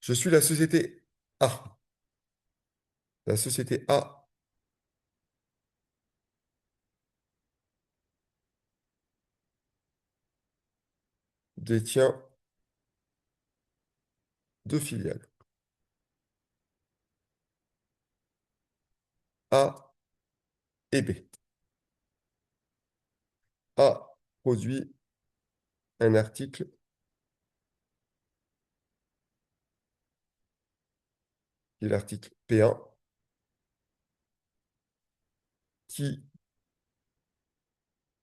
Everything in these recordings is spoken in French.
Je suis la société A. La société A détient deux filiales. A et B. A produit un article qui est l'article P1 qui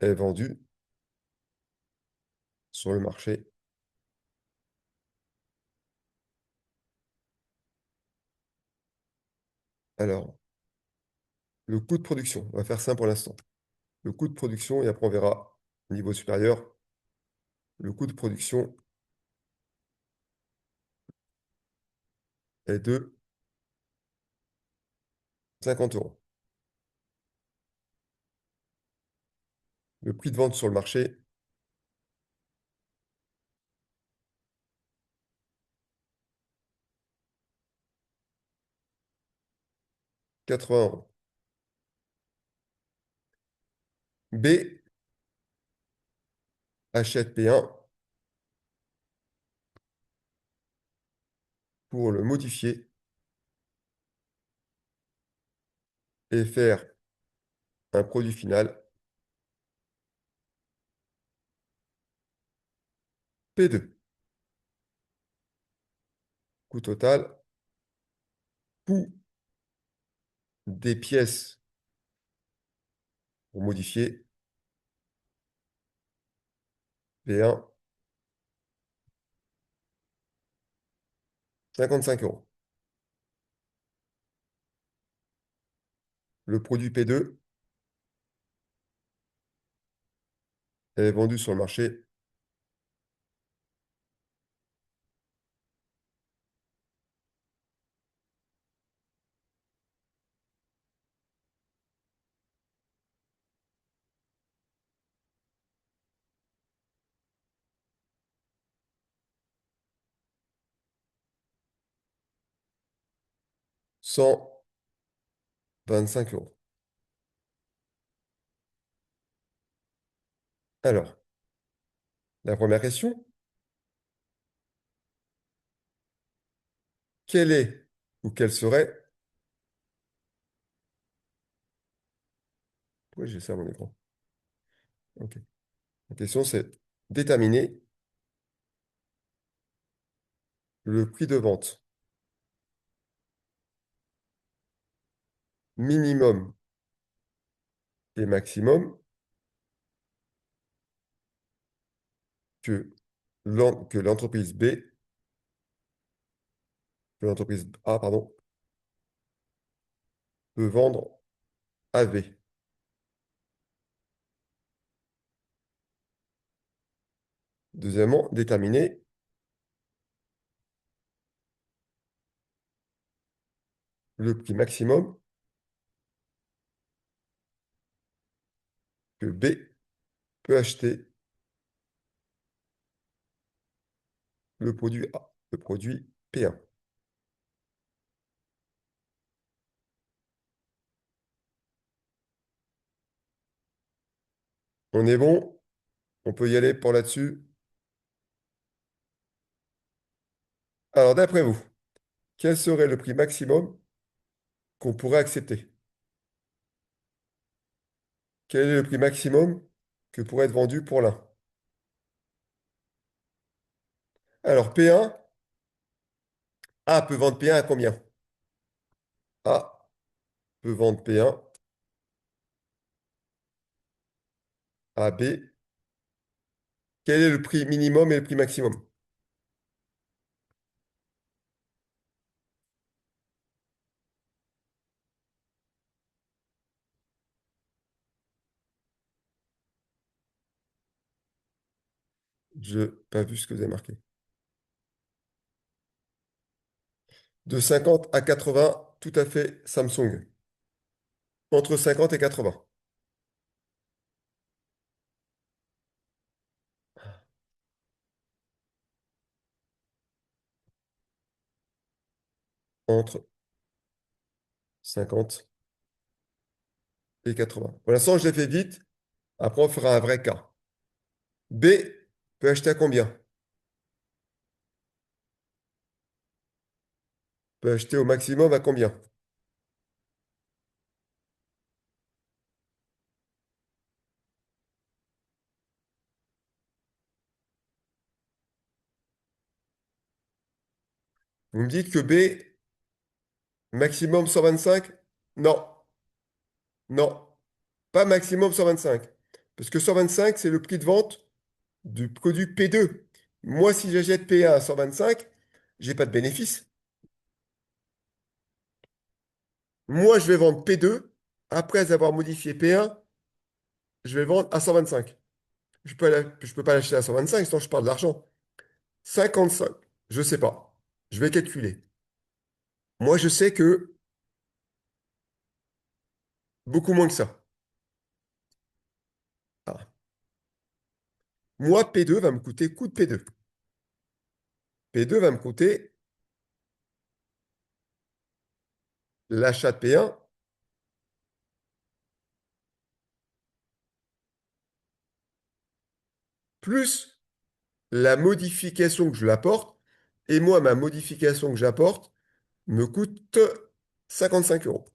est vendu sur le marché. Alors, le coût de production, on va faire simple pour l'instant. Le coût de production, et après on verra au niveau supérieur, le coût de production est de 50 euros. Le prix de vente sur le marché, 80 euros. B achète P1 pour le modifier et faire un produit final P2. Coût total, coût des pièces pour modifier P1, 55 euros. Le produit P2 est vendu sur le marché 125 euros. Alors, la première question, quel est ou quel serait... Pourquoi j'ai ça à mon écran? Ok. La question, c'est déterminer le prix de vente minimum et maximum que que l'entreprise B, que l'entreprise A, pardon, peut vendre à V. Deuxièmement, déterminer le prix maximum que B peut acheter le produit A, le produit P1. On est bon? On peut y aller pour là-dessus? Alors, d'après vous, quel serait le prix maximum qu'on pourrait accepter? Quel est le prix maximum que pourrait être vendu pour l'un? Alors, P1, A peut vendre P1 à combien? A peut vendre P1 à B. Quel est le prix minimum et le prix maximum? Je n'ai pas vu ce que vous avez marqué. De 50 à 80, tout à fait Samsung. Entre 50 et 80. entre 50 et 80. Pour l'instant, je l'ai fait vite. Après, on fera un vrai cas. B peut acheter à combien? Peut acheter au maximum à combien? Vous me dites que B, maximum 125? Non, non, pas maximum 125. Parce que 125, c'est le prix de vente du produit P2. Moi, si j'achète P1 à 125, j'ai pas de bénéfice. Moi, je vais vendre P2. Après avoir modifié P1, je vais vendre à 125. Je peux pas l'acheter à 125, sinon je perds de l'argent. 55, je sais pas. Je vais calculer. Moi, je sais que beaucoup moins que ça. Ah. Moi, P2 va me coûter coût de P2. P2 va me coûter l'achat de P1 plus la modification que je l'apporte. Et moi, ma modification que j'apporte me coûte 55 euros.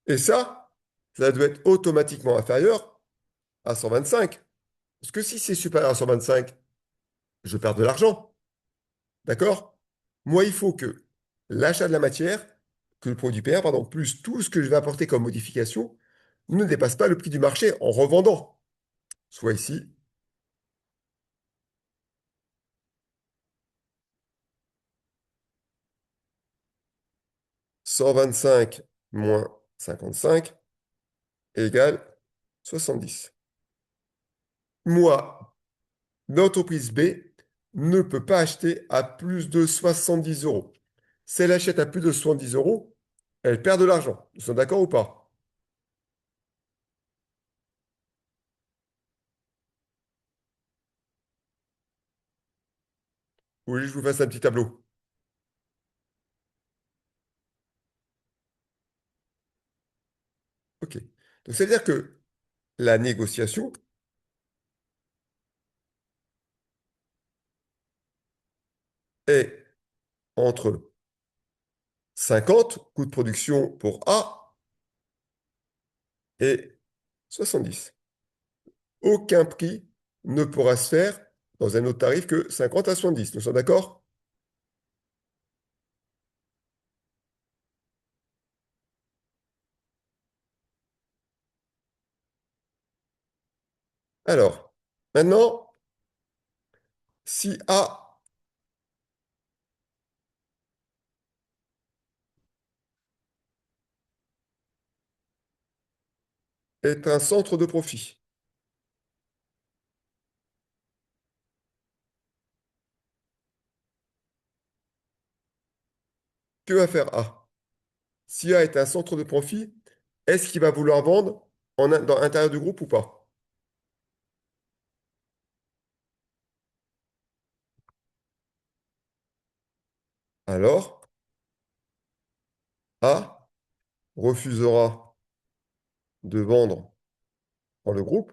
Et ça doit être automatiquement inférieur à 125. Parce que si c'est supérieur à 125, je perds de l'argent. D'accord? Moi, il faut que l'achat de la matière, que le produit P1, pardon, plus tout ce que je vais apporter comme modification, ne dépasse pas le prix du marché en revendant. Soit ici, 125 moins 55 égale 70. Moi, l'entreprise B ne peut pas acheter à plus de 70 euros. Si elle achète à plus de 70 euros, elle perd de l'argent. Nous sommes d'accord ou pas? Oui, je vous fasse un petit tableau. OK. Donc, ça veut dire que la négociation est entre 50 coûts de production pour A et 70. Aucun prix ne pourra se faire dans un autre tarif que 50 à 70. Nous sommes d'accord? Alors, maintenant, si A est un centre de profit, que va faire A? Si A est un centre de profit, est-ce qu'il va vouloir vendre dans l'intérieur du groupe ou pas? Alors, A refusera de vendre dans le groupe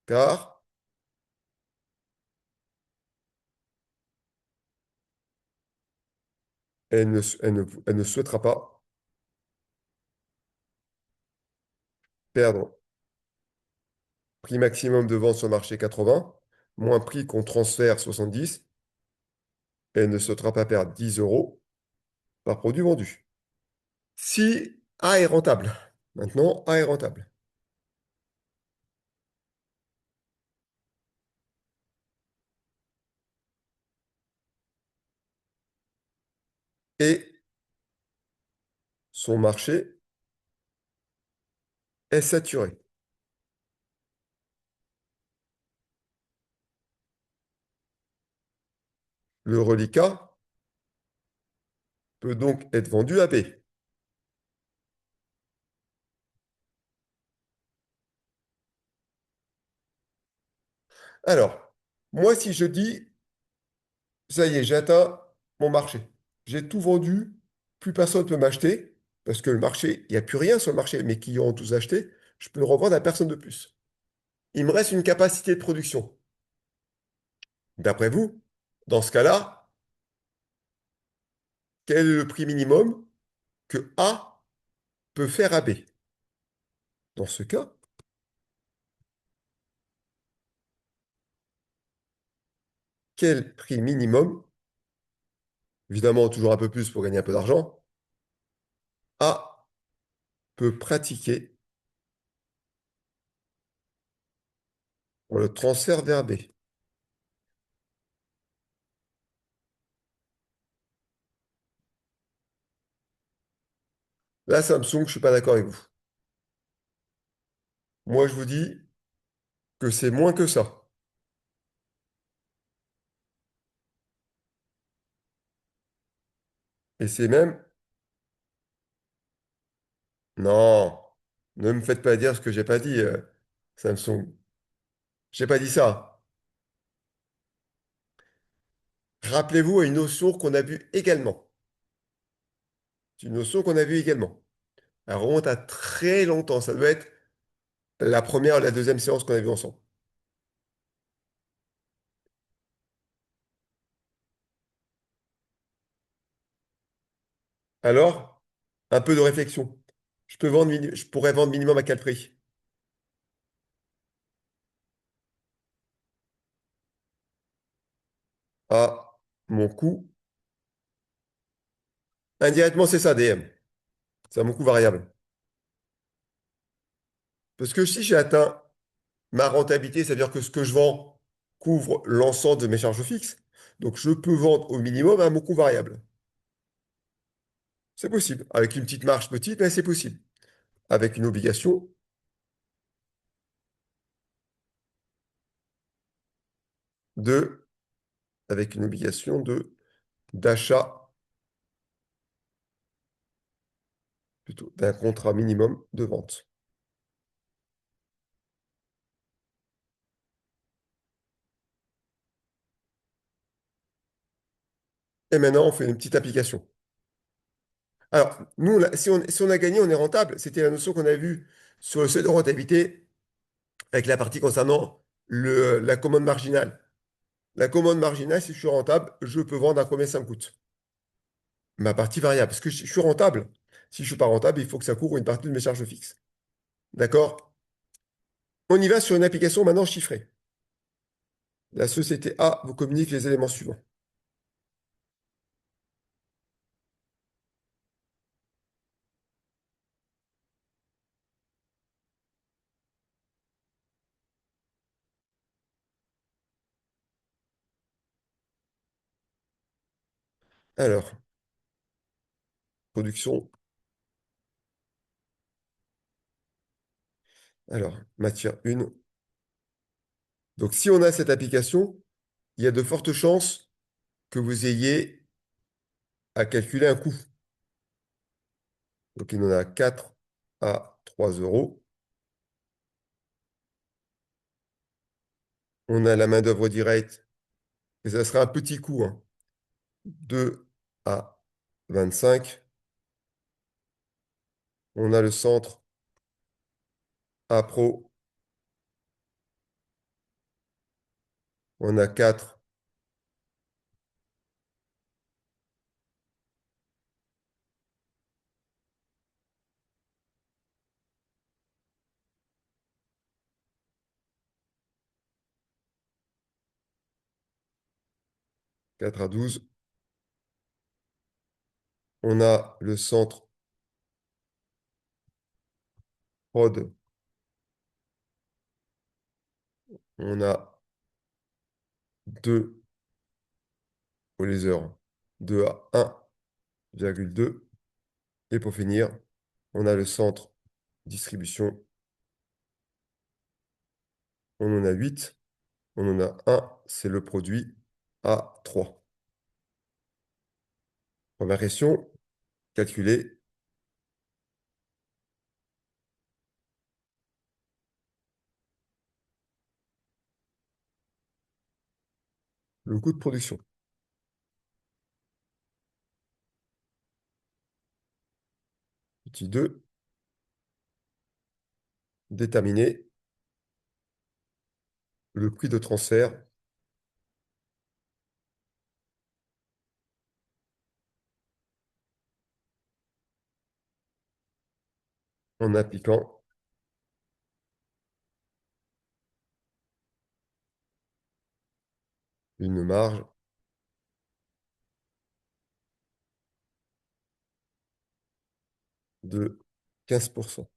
car elle ne souhaitera pas perdre prix maximum de vente sur le marché 80, moins prix qu'on transfère 70, elle ne souhaitera pas perdre 10 euros par produit vendu. Si A est rentable, maintenant A est rentable, et son marché est saturé. Le reliquat peut donc être vendu à B. Alors, moi, si je dis Ça y est, j'ai atteint mon marché. J'ai tout vendu, plus personne ne peut m'acheter, parce que le marché, il n'y a plus rien sur le marché. Mes clients ont tous acheté, je peux le revendre à personne de plus. Il me reste une capacité de production. D'après vous, dans ce cas-là, quel est le prix minimum que A peut faire à B? Dans ce cas, quel prix minimum, évidemment toujours un peu plus pour gagner un peu d'argent, A peut pratiquer pour le transfert vers B? Là, Samsung, je suis pas d'accord avec vous. Moi, je vous dis que c'est moins que ça. Et c'est même, non, ne me faites pas dire ce que j'ai pas dit, Samsung. J'ai pas dit ça. Rappelez-vous à une notion qu'on a vue également. C'est une notion qu'on a vue également. Elle remonte à très longtemps. Ça doit être la première ou la deuxième séance qu'on a vue ensemble. Alors, un peu de réflexion. Je pourrais vendre minimum à quel prix? À mon coût. Indirectement, c'est ça, DM. C'est à mon coût variable. Parce que si j'ai atteint ma rentabilité, c'est-à-dire que ce que je vends couvre l'ensemble de mes charges fixes, donc je peux vendre au minimum à mon coût variable. C'est possible. Avec une petite marge petite, mais c'est possible. Avec une obligation de, avec une obligation de d'achat, plutôt, d'un contrat minimum de vente. Et maintenant, on fait une petite application. Alors, nous, si on a gagné, on est rentable. C'était la notion qu'on a vue sur le seuil de rentabilité avec la partie concernant la commande marginale. La commande marginale, si je suis rentable, je peux vendre à combien ça me coûte. Ma partie variable, parce que je suis rentable. Si je ne suis pas rentable, il faut que ça couvre une partie de mes charges fixes. D'accord? On y va sur une application maintenant chiffrée. La société A vous communique les éléments suivants. Alors, production. Alors, matière 1. Donc, si on a cette application, il y a de fortes chances que vous ayez à calculer un coût. Donc, il en a 4 à 3 euros. On a la main-d'œuvre directe, et ça sera un petit coût, hein, 2 à 25. On a le centre A-Pro, on a 4 4 à 12. On a le centre prod, on a 2 au laser, 2 à 1,2. Et pour finir, on a le centre distribution, on en a 8. On en a un, c'est le produit à 3. Première question, calculer le coût de production. Petit 2, déterminer le prix de transfert en appliquant une marge de 15%.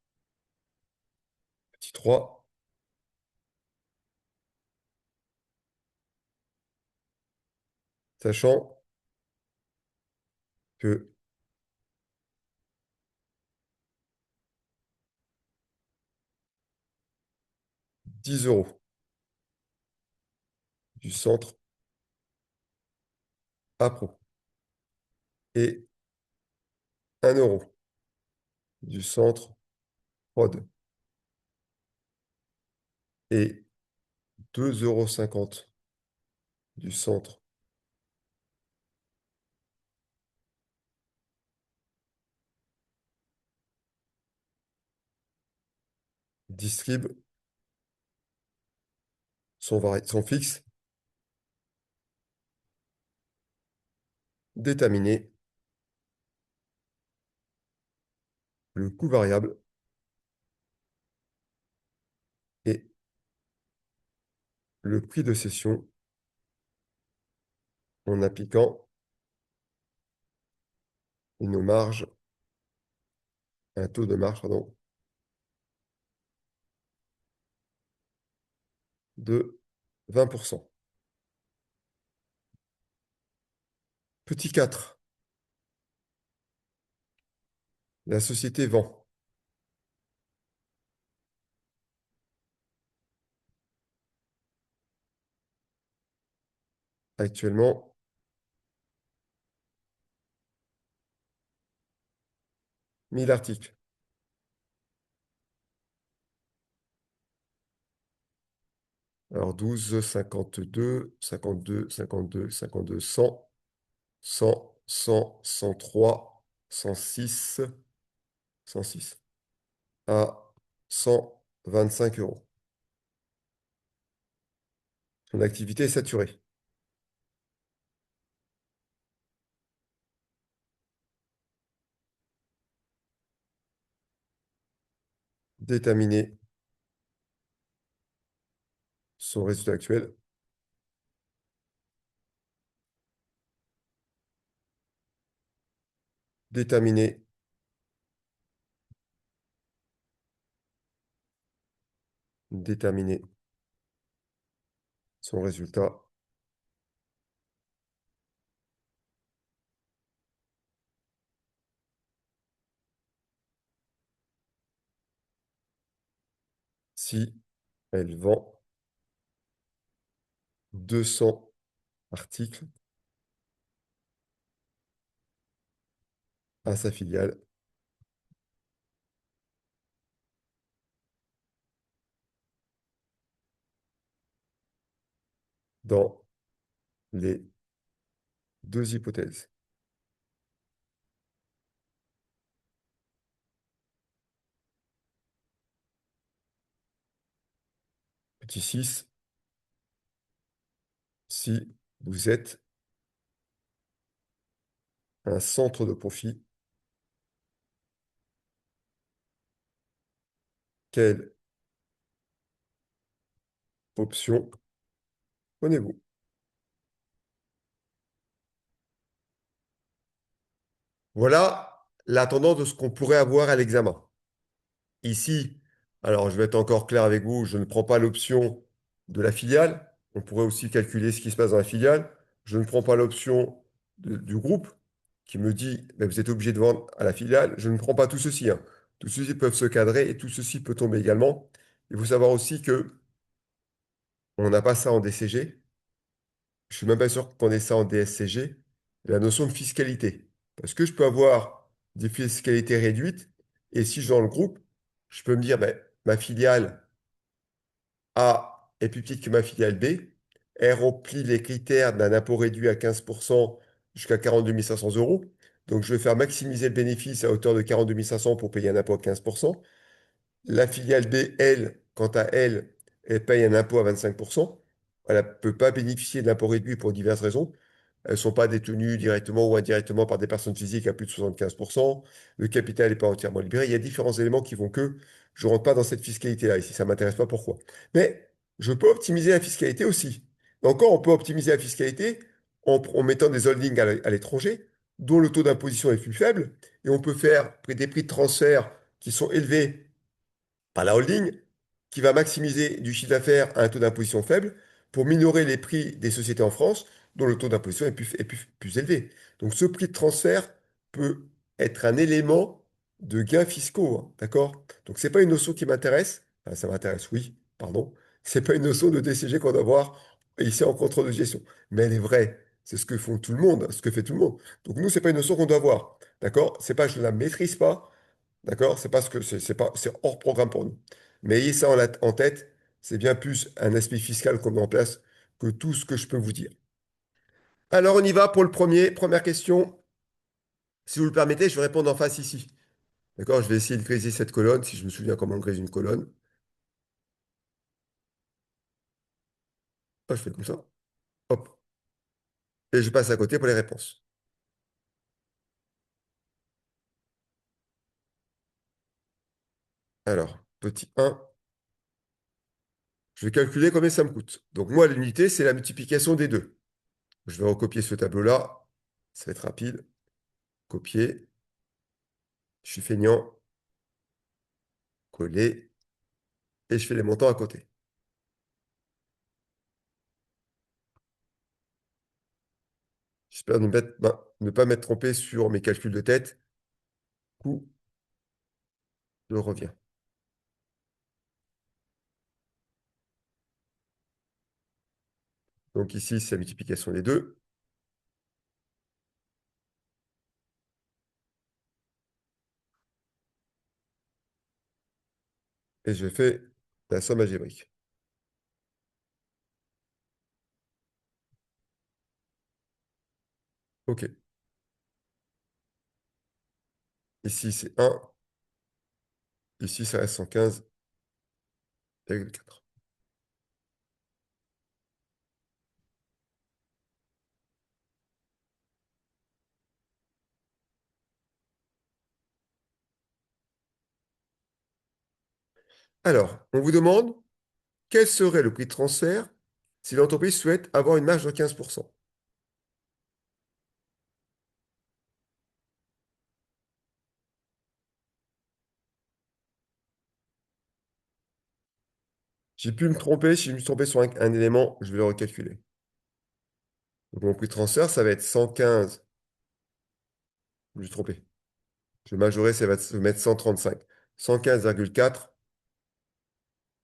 Petit 3, sachant que 10 € du centre appro et 1 € du centre prod et 2,50 € du centre distrib sont fixes, déterminer le coût variable et le prix de cession en appliquant une marge, un taux de marge, pardon, de 20%. Petit 4, la société vend actuellement 1000 articles. Alors 12, 52, 52, 52, 52, 100, 100, 100, 103, 106, 106 à 125 €. Son activité est saturée. Déterminer son résultat actuel. Déterminer déterminer son résultat si elle vend 200 articles à sa filiale dans les deux hypothèses. Petit 6, si vous êtes un centre de profit, quelle option prenez-vous? Voilà la tendance de ce qu'on pourrait avoir à l'examen. Ici, alors je vais être encore clair avec vous, je ne prends pas l'option de la filiale. On pourrait aussi calculer ce qui se passe dans la filiale. Je ne prends pas l'option du groupe qui me dit ben, vous êtes obligé de vendre à la filiale. Je ne prends pas tout ceci, hein. Tout ceci peut se cadrer et tout ceci peut tomber également. Il faut savoir aussi que on n'a pas ça en DCG. Je suis même pas sûr qu'on ait ça en DSCG. La notion de fiscalité. Parce que je peux avoir des fiscalités réduites et si je dans le groupe, je peux me dire ben, ma filiale A est plus petite que ma filiale B. Elle remplit les critères d'un impôt réduit à 15% jusqu'à 42 500 €. Donc, je vais faire maximiser le bénéfice à hauteur de 42 500 pour payer un impôt à 15%. La filiale B, elle, quant à elle, elle paye un impôt à 25%. Elle ne peut pas bénéficier de l'impôt réduit pour diverses raisons. Elles ne sont pas détenues directement ou indirectement par des personnes physiques à plus de 75%. Le capital n'est pas entièrement libéré. Il y a différents éléments qui font que je ne rentre pas dans cette fiscalité-là. Ici, ça ne m'intéresse pas pourquoi. Mais je peux optimiser la fiscalité aussi. Encore, on peut optimiser la fiscalité en mettant des holdings à l'étranger, dont le taux d'imposition est plus faible. Et on peut faire des prix de transfert qui sont élevés par la holding qui va maximiser du chiffre d'affaires à un taux d'imposition faible pour minorer les prix des sociétés en France dont le taux d'imposition est plus élevé. Donc ce prix de transfert peut être un élément de gains fiscaux, hein, d'accord? Donc c'est pas une notion qui m'intéresse. Enfin, ça m'intéresse, oui, pardon. C'est pas une notion de DCG qu'on doit avoir ici en contrôle de gestion. Mais elle est vraie. C'est ce que font tout le monde, ce que fait tout le monde. Donc nous, c'est pas une notion qu'on doit avoir. D'accord? C'est pas je ne la maîtrise pas. D'accord? C'est parce que c'est pas, c'est hors programme pour nous. Mais ayez ça en tête, c'est bien plus un aspect fiscal qu'on met en place que tout ce que je peux vous dire. Alors, on y va pour le premier. Première question. Si vous le permettez, je vais répondre en face ici. D'accord? Je vais essayer de griser cette colonne, si je me souviens comment on grise une colonne. Ah, je fais comme ça. Hop. Et je passe à côté pour les réponses. Alors, petit 1, je vais calculer combien ça me coûte. Donc, moi, l'unité, c'est la multiplication des deux. Je vais recopier ce tableau-là. Ça va être rapide. Copier. Je suis feignant. Coller. Et je fais les montants à côté. J'espère ne pas m'être trompé sur mes calculs de tête. Coût de revient. Donc ici, c'est la multiplication des deux. Et je fais la somme algébrique. OK. Ici, c'est 1. Ici, ça reste 115,4. Alors, on vous demande quel serait le prix de transfert si l'entreprise souhaite avoir une marge de 15%. J'ai pu me tromper. Si je me suis trompé sur un élément, je vais le recalculer. Donc, mon prix de transfert, ça va être 115. Je me suis trompé. Je vais majorer, ça va se mettre 135. 115,4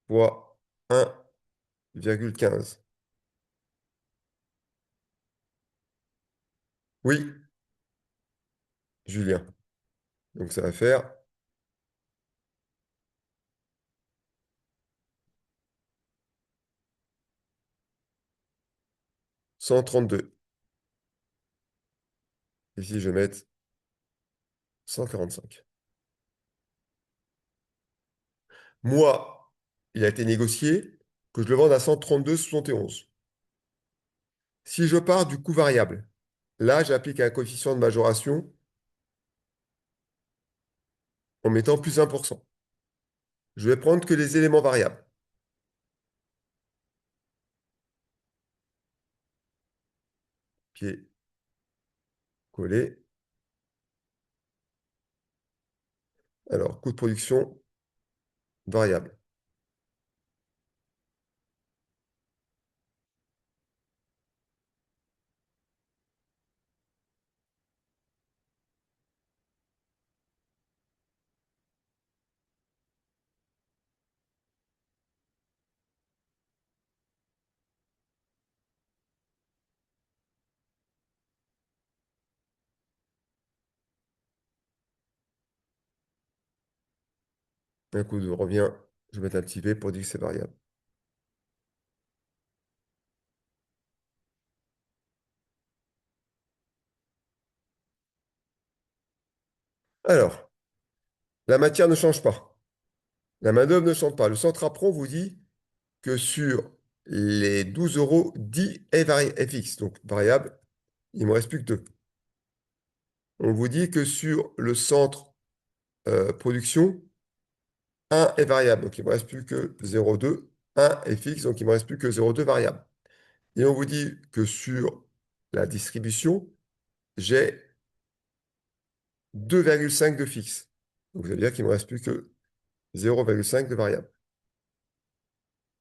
fois 1,15. Oui, Julien. Donc ça va faire 132. Ici, je vais mettre 145. Moi, il a été négocié que je le vende à 132,71. Si je pars du coût variable, là, j'applique un coefficient de majoration en mettant plus 1%. Je vais prendre que les éléments variables. Pied collé. Alors, coût de production variable. Un coût de revient, je vais mettre un petit V pour dire que c'est variable. Alors, la matière ne change pas. La main-d'œuvre ne change pas. Le centre apprend vous dit que sur les 12 euros, 10 est fixe, donc variable, il ne me reste plus que 2. On vous dit que sur le centre production, 1 est variable, donc il ne me reste plus que 0,2. 1 est fixe, donc il ne me reste plus que 0,2 variable. Et on vous dit que sur la distribution, j'ai 2,5 de fixe. Donc ça veut dire qu'il ne me reste plus que 0,5 de variable.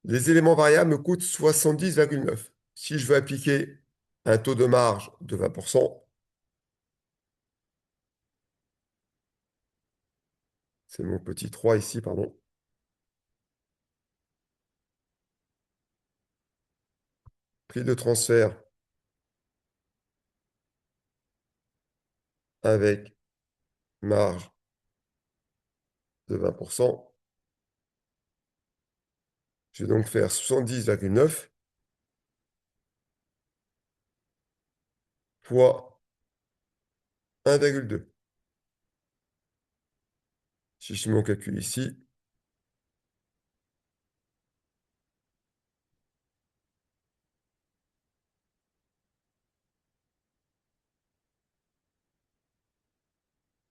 Les éléments variables me coûtent 70,9. Si je veux appliquer un taux de marge de 20%, c'est mon petit 3 ici, pardon, prix de transfert avec marge de 20%, je vais donc faire 70,9 fois 1,2. Si je fais mon calcul ici,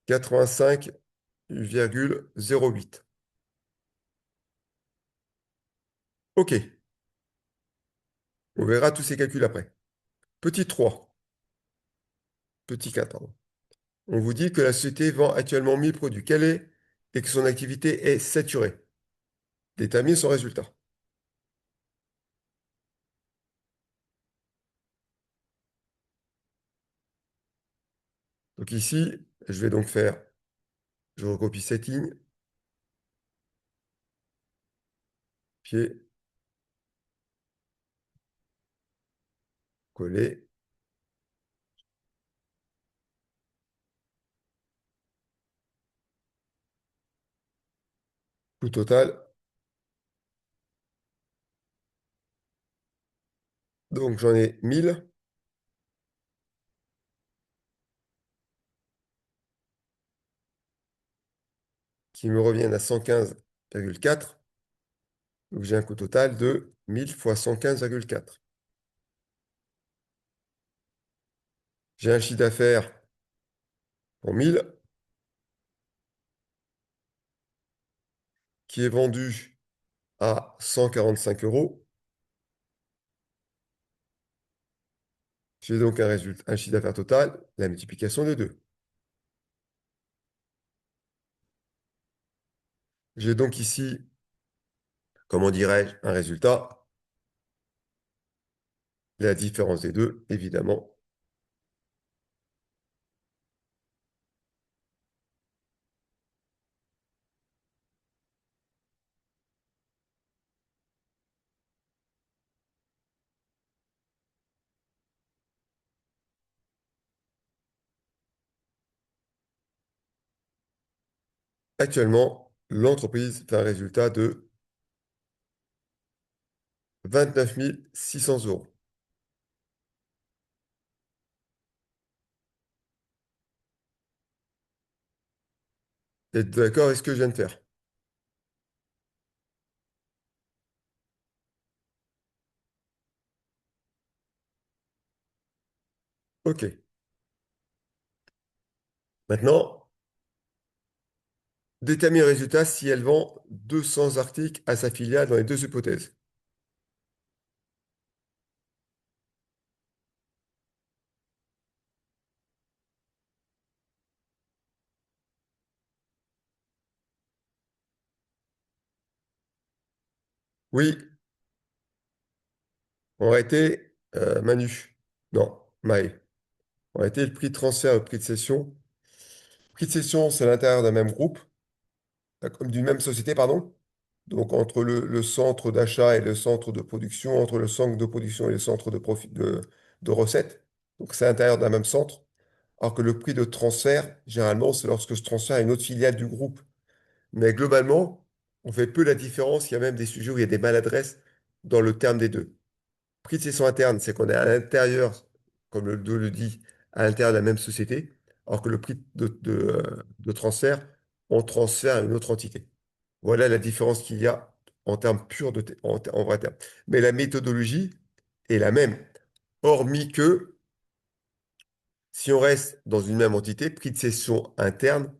85,08. OK, on verra tous ces calculs après. Petit 3, petit 4, pardon. On vous dit que la société vend actuellement 1000 produits. Quelle est et que son activité est saturée. Détermine son résultat. Donc ici, je vais donc faire, je recopie cette ligne, pied, coller, coût total. Donc j'en ai 1000 qui me reviennent à 115,4. Donc j'ai un coût total de 1000 fois 115,4. J'ai un chiffre d'affaires pour 1000 qui est vendu à 145 euros. J'ai donc un résultat, un chiffre d'affaires total, la multiplication des deux. J'ai donc ici, comment dirais-je, un résultat, la différence des deux, évidemment. Actuellement, l'entreprise fait un résultat de 29 600 euros. Êtes d'accord avec ce que je viens de faire? OK. Maintenant, détermine le résultat si elle vend 200 articles à sa filiale dans les deux hypothèses. Oui, on aurait été Manu. Non, Maë. On aurait été le prix de transfert, le prix de cession. Le prix de cession, c'est à l'intérieur d'un même groupe, comme d'une même société, pardon. Donc, entre le centre d'achat et le centre de production, entre le centre de production et le centre de, profit, de recettes. Donc, c'est à l'intérieur d'un même centre. Alors que le prix de transfert, généralement, c'est lorsque je transfère à une autre filiale du groupe. Mais globalement, on fait peu la différence. Il y a même des sujets où il y a des maladresses dans le terme des deux. Prix de cession interne, c'est qu'on est à l'intérieur, comme le 2 le dit, à l'intérieur de la même société. alors que le prix de transfert, on transfère à une autre entité. Voilà la différence qu'il y a en termes purs en vrai terme. Mais la méthodologie est la même, hormis que si on reste dans une même entité, prix de cession interne,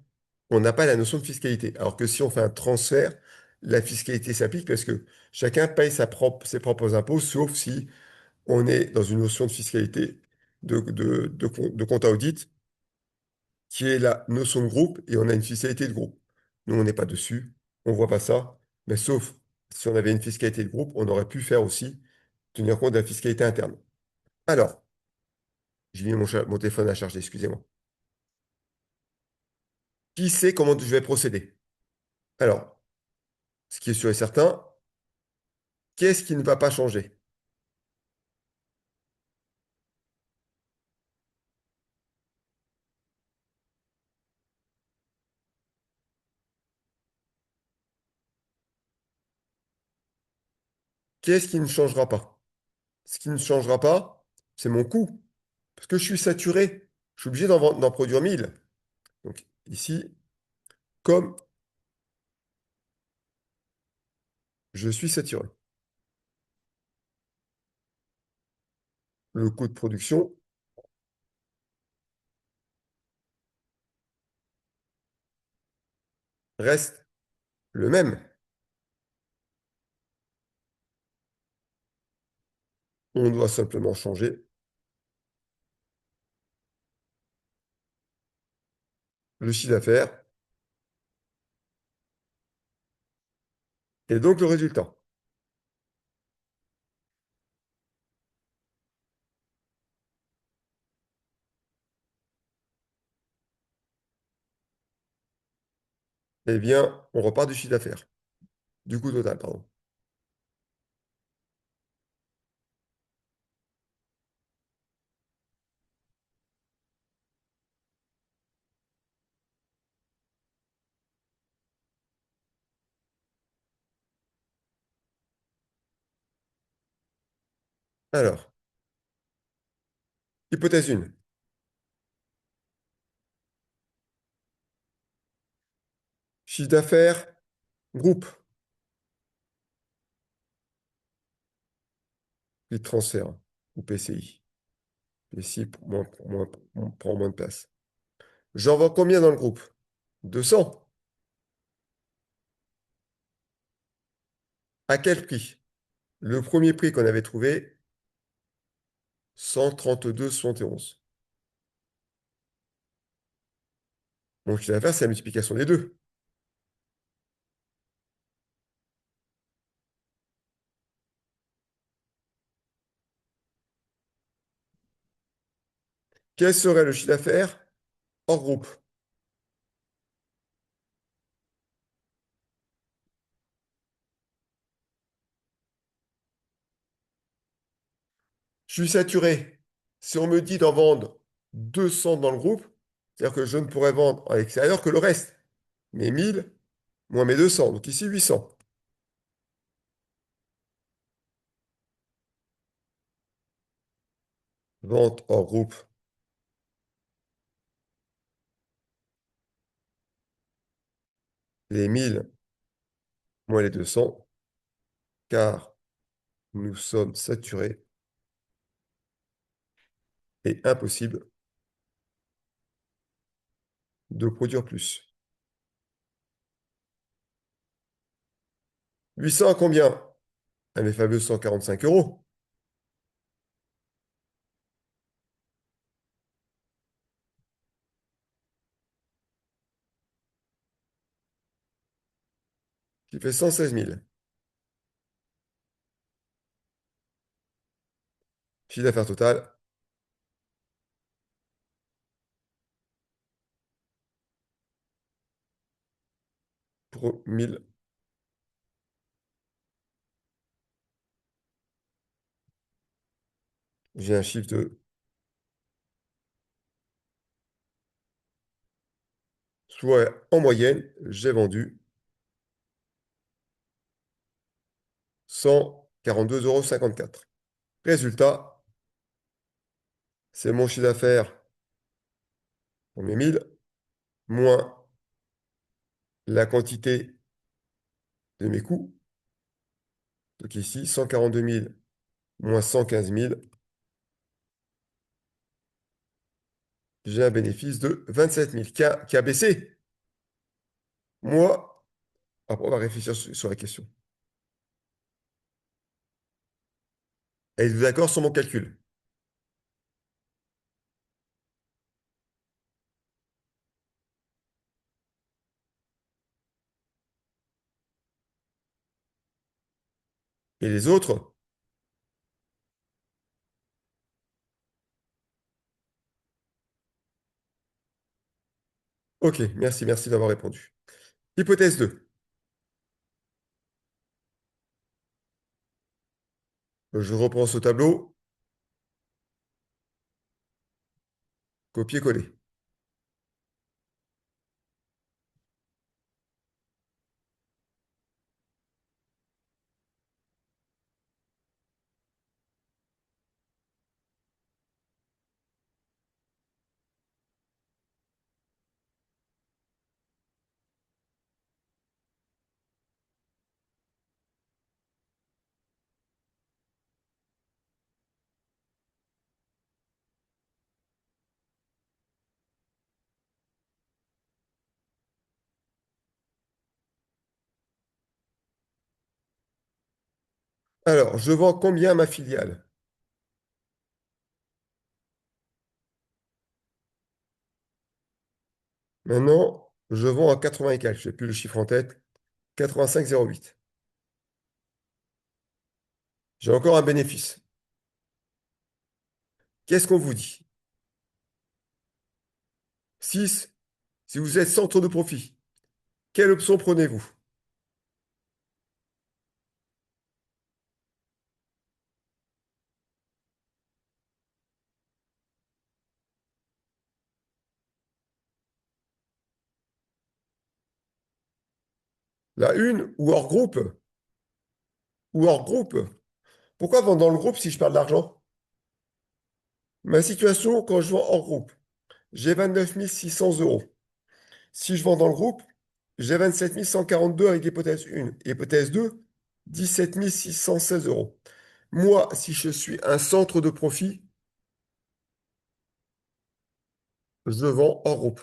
on n'a pas la notion de fiscalité. Alors que si on fait un transfert, la fiscalité s'applique parce que chacun paye ses propres impôts, sauf si on est dans une notion de fiscalité de compta audit, qui est la notion de groupe, et on a une fiscalité de groupe. Nous, on n'est pas dessus, on ne voit pas ça, mais sauf si on avait une fiscalité de groupe, on aurait pu faire aussi tenir compte de la fiscalité interne. Alors, j'ai mis mon téléphone à charger, excusez-moi. Qui sait comment je vais procéder? Alors, ce qui est sûr et certain, qu'est-ce qui ne va pas changer? Qu'est-ce qui ne changera pas? Ce qui ne changera pas, c'est mon coût. Parce que je suis saturé. Je suis obligé d'en produire 1000. Donc ici, comme je suis saturé, le coût de production reste le même. On doit simplement changer le chiffre d'affaires et donc le résultat. Eh bien, on repart du chiffre d'affaires, du coût total, pardon. Alors, hypothèse 1. Chiffre d'affaires, groupe, prix de transfert, ou PCI. PCI prend moins de place. J'en vends combien dans le groupe? 200. À quel prix? Le premier prix qu'on avait trouvé, 132,71. Mon chiffre d'affaires, c'est la multiplication des deux. Quel serait le chiffre d'affaires hors groupe? Je suis saturé. Si on me dit d'en vendre 200 dans le groupe, c'est-à-dire que je ne pourrais vendre à l'extérieur que le reste. Mes 1000 moins mes 200. Donc ici, 800. Vente hors groupe, les 1000 moins les 200, car nous sommes saturés et impossible de produire plus. 800 à combien? À mes fameux 145 euros, qui fait 116 000. Chiffre d'affaires total pour 1000. J'ai un chiffre de, soit en moyenne, j'ai vendu 142,54 €. Résultat, c'est mon chiffre d'affaires On met 1000 moins la quantité de mes coûts. Donc ici, 142 000 moins 115 000. J'ai un bénéfice de 27 000 qui a baissé. Moi, après, on va réfléchir sur la question. Êtes-vous d'accord sur mon calcul? Et les autres? Ok, merci d'avoir répondu. Hypothèse 2. Je reprends ce tableau, copier-coller. Alors, je vends combien à ma filiale? Maintenant, je vends à 80 et quelques. Je n'ai plus le chiffre en tête. 85,08. J'ai encore un bénéfice. Qu'est-ce qu'on vous dit? 6. Si vous êtes centre de profit, quelle option prenez-vous? La une ou hors groupe? Ou hors groupe? Pourquoi vendre dans le groupe si je perds de l'argent? Ma situation quand je vends hors groupe, j'ai 29 600 euros. Si je vends dans le groupe, j'ai 27 142 avec l'hypothèse 1. Hypothèse 2, 17 616 euros. Moi, si je suis un centre de profit, je vends hors groupe.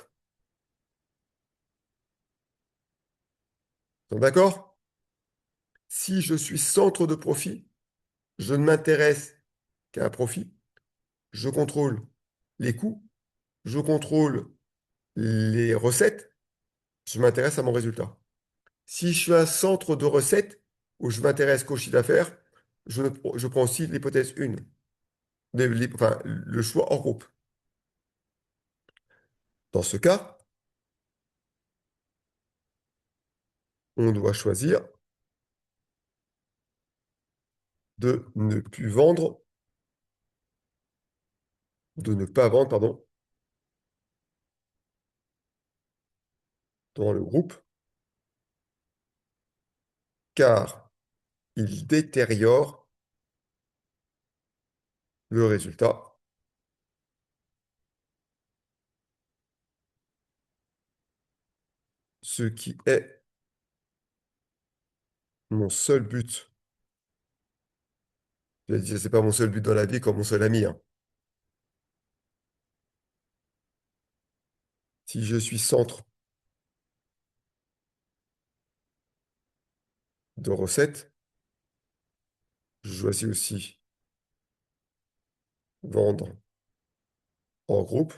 Donc, d'accord? Si je suis centre de profit, je ne m'intéresse qu'à un profit. Je contrôle les coûts, je contrôle les recettes, je m'intéresse à mon résultat. Si je suis un centre de recettes où je m'intéresse qu'au chiffre d'affaires, je prends aussi l'hypothèse 1, enfin, le choix hors groupe. Dans ce cas, on doit choisir de ne plus vendre, de ne pas vendre, pardon, dans le groupe, car il détériore le résultat, ce qui est mon seul but. Je dis, c'est pas mon seul but dans la vie comme mon seul ami, hein. Si je suis centre de recettes, je choisis aussi vendre en groupe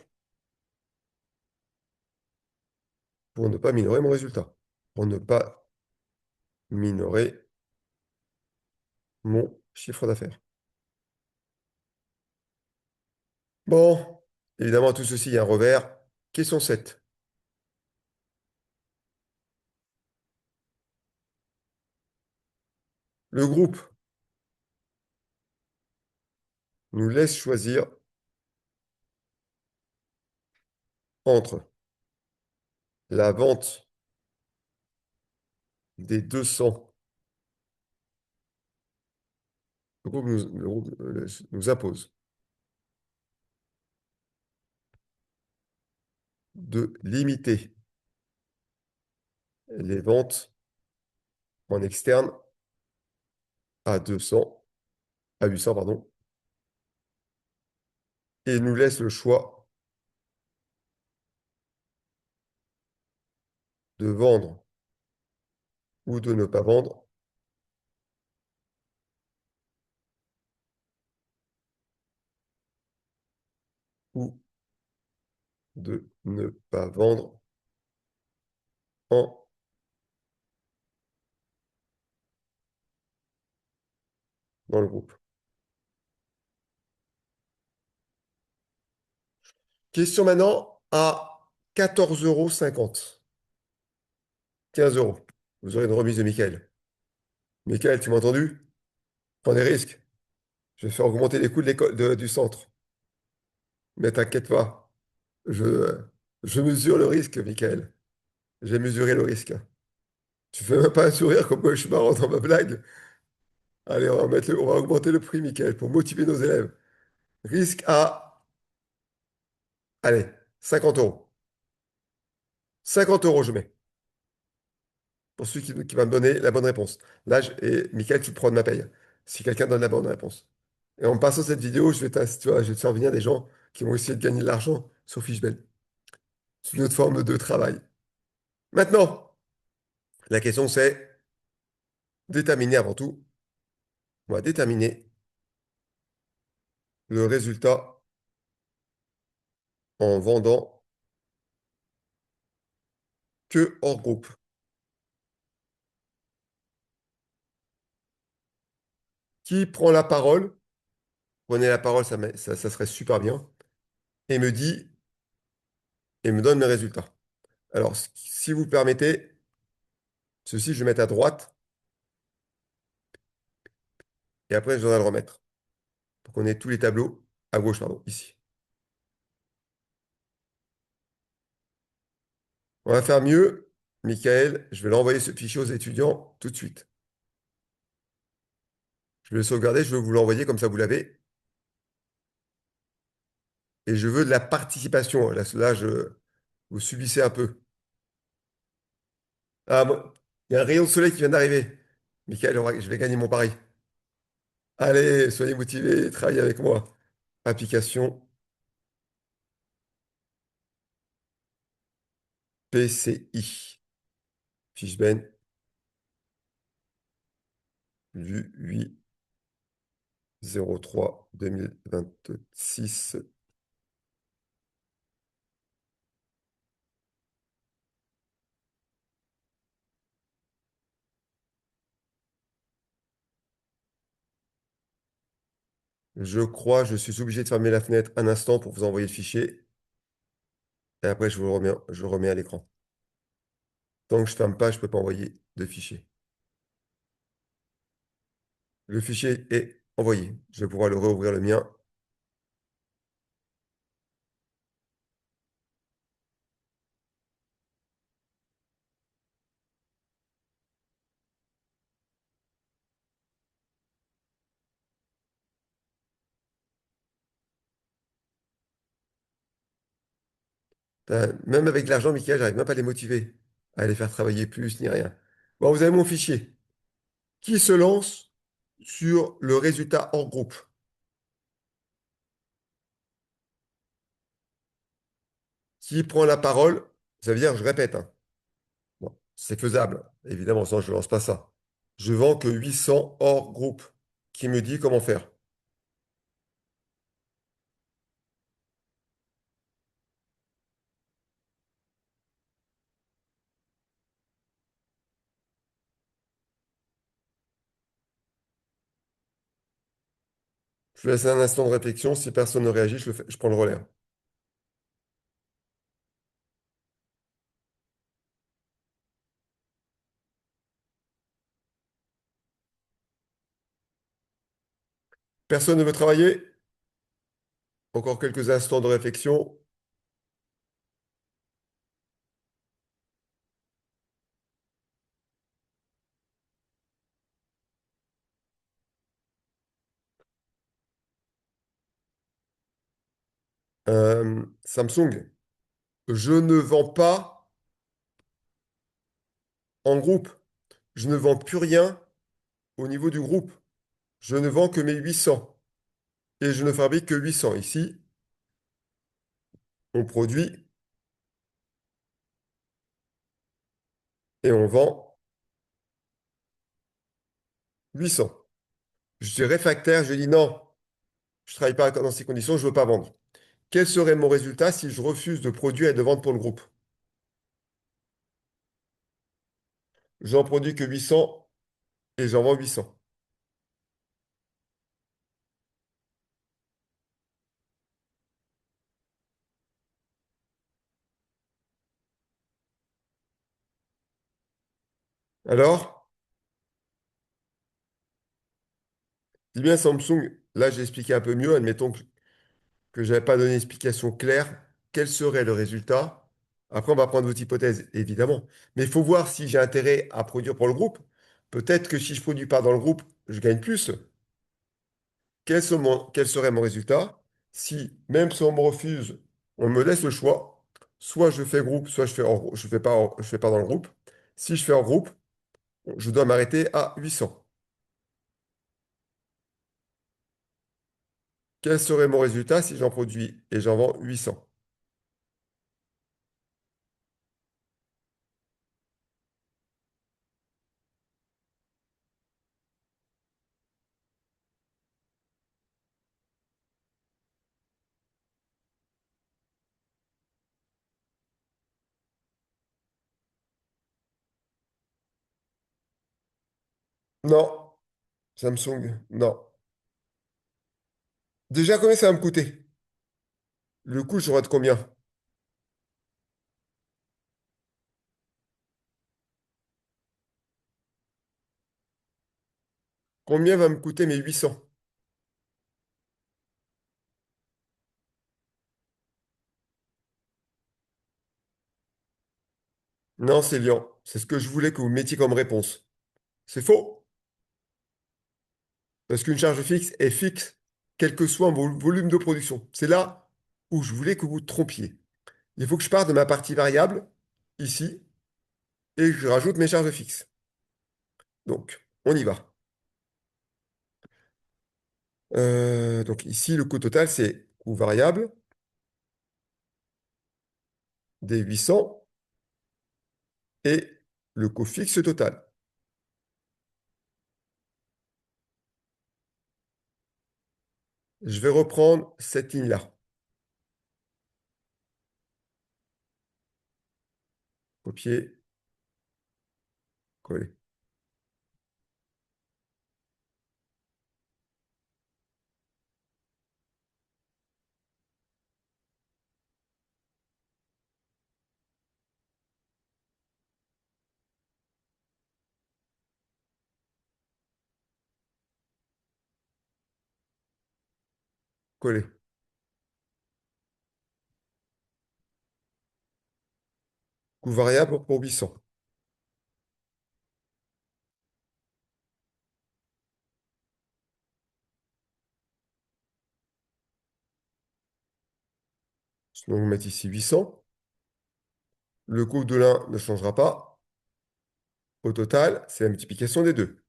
pour ne pas minorer mon résultat, pour ne pas minorer mon chiffre d'affaires. Bon, évidemment, tout ceci, il y a un revers. Question 7. Le groupe nous laisse choisir entre la vente des 200. Le groupe nous impose de limiter les ventes en externe à 200, à 800, pardon, et nous laisse le choix de vendre ou de ne pas vendre ou de ne pas vendre en dans le groupe. Question maintenant à 14,50 €. 15 euros. Vous aurez une remise de Michael. Michael, tu m'as entendu? Prends des risques. Je vais faire augmenter les coûts de l'école, du centre. Mais t'inquiète pas. Je, je mesure le risque, Michael. J'ai mesuré le risque. Tu fais même pas un sourire comme moi je suis marrant dans ma blague. Allez, on va augmenter le prix, Michael, pour motiver nos élèves. Risque à, allez, 50 euros. 50 euros, je mets. Pour celui qui va me donner la bonne réponse. Là, et Michael, tu prends de ma paye. Si quelqu'un donne la bonne réponse. Et en passant cette vidéo, tu vois, je vais te faire venir des gens qui vont essayer de gagner de l'argent sur Fishbel. C'est une autre forme de travail. Maintenant, la question c'est déterminer avant tout, on va déterminer le résultat en vendant que hors groupe. Qui prend la parole? Prenez la parole, ça serait super bien. Et me dit, et me donne mes résultats. Alors, si vous permettez, ceci, je vais mettre à droite, et après, je devrais le remettre. Pour qu'on ait tous les tableaux à gauche, pardon, ici. On va faire mieux. Michael, je vais l'envoyer ce fichier aux étudiants tout de suite. Je vais le sauvegarder, je veux vous l'envoyer, comme ça vous l'avez. Et je veux de la participation. Là, vous subissez un peu. Ah, il y a un rayon de soleil qui vient d'arriver. Michael, je vais gagner mon pari. Allez, soyez motivés, travaillez avec moi. Application PCI. Fishben, du 8/03/2026. Je crois, je suis obligé de fermer la fenêtre un instant pour vous envoyer le fichier. Et après, je le remets à l'écran. Tant que je ne ferme pas, je ne peux pas envoyer de fichier. Le fichier est envoyé. Je vais pouvoir le réouvrir le mien. Même avec l'argent, Michael, j'arrive même pas à les motiver, à les faire travailler plus, ni rien. Bon, vous avez mon fichier. Qui se lance sur le résultat hors groupe? Qui prend la parole? Ça veut dire, je répète, hein. Bon, c'est faisable, évidemment, sinon je ne lance pas ça. Je vends que 800 hors groupe. Qui me dit comment faire? Je laisse un instant de réflexion. Si personne ne réagit, je prends le relais. Personne ne veut travailler? Encore quelques instants de réflexion. Samsung, Je ne vends pas en groupe. Je ne vends plus rien au niveau du groupe. Je ne vends que mes 800. Et je ne fabrique que 800. Ici, on produit et on vend 800. Je suis réfractaire, je dis non, je ne travaille pas dans ces conditions, je ne veux pas vendre. Quel serait mon résultat si je refuse de produire et de vendre pour le groupe? J'en produis que 800 et j'en vends 800. Alors, dis bien Samsung, là j'ai expliqué un peu mieux, admettons que je n'avais pas donné d'explication claire, quel serait le résultat? Après, on va prendre votre hypothèse, évidemment. Mais il faut voir si j'ai intérêt à produire pour le groupe. Peut-être que si je ne produis pas dans le groupe, je gagne plus. Quel serait mon résultat si, même si on me refuse, on me laisse le choix, soit je fais groupe, soit je fais pas dans le groupe. Si je fais en groupe, je dois m'arrêter à 800. Quel serait mon résultat si j'en produis et j'en vends 800? Non, Samsung, non. Déjà, combien ça va me coûter? Le coût, je de combien? Combien va me coûter mes 800? Non, c'est Lyon. C'est ce que je voulais que vous mettiez comme réponse. C'est faux. Parce qu'une charge fixe est fixe, quel que soit mon volume de production. C'est là où je voulais que vous trompiez. Il faut que je parte de ma partie variable, ici, et que je rajoute mes charges fixes. Donc, on y va. Donc ici, le coût total, c'est coût variable des 800 et le coût fixe total. Je vais reprendre cette ligne-là. Copier, coller, coller. Coût variable pour 800. Donc, on va mettre ici 800. Le coût de l'un ne changera pas. Au total, c'est la multiplication des deux.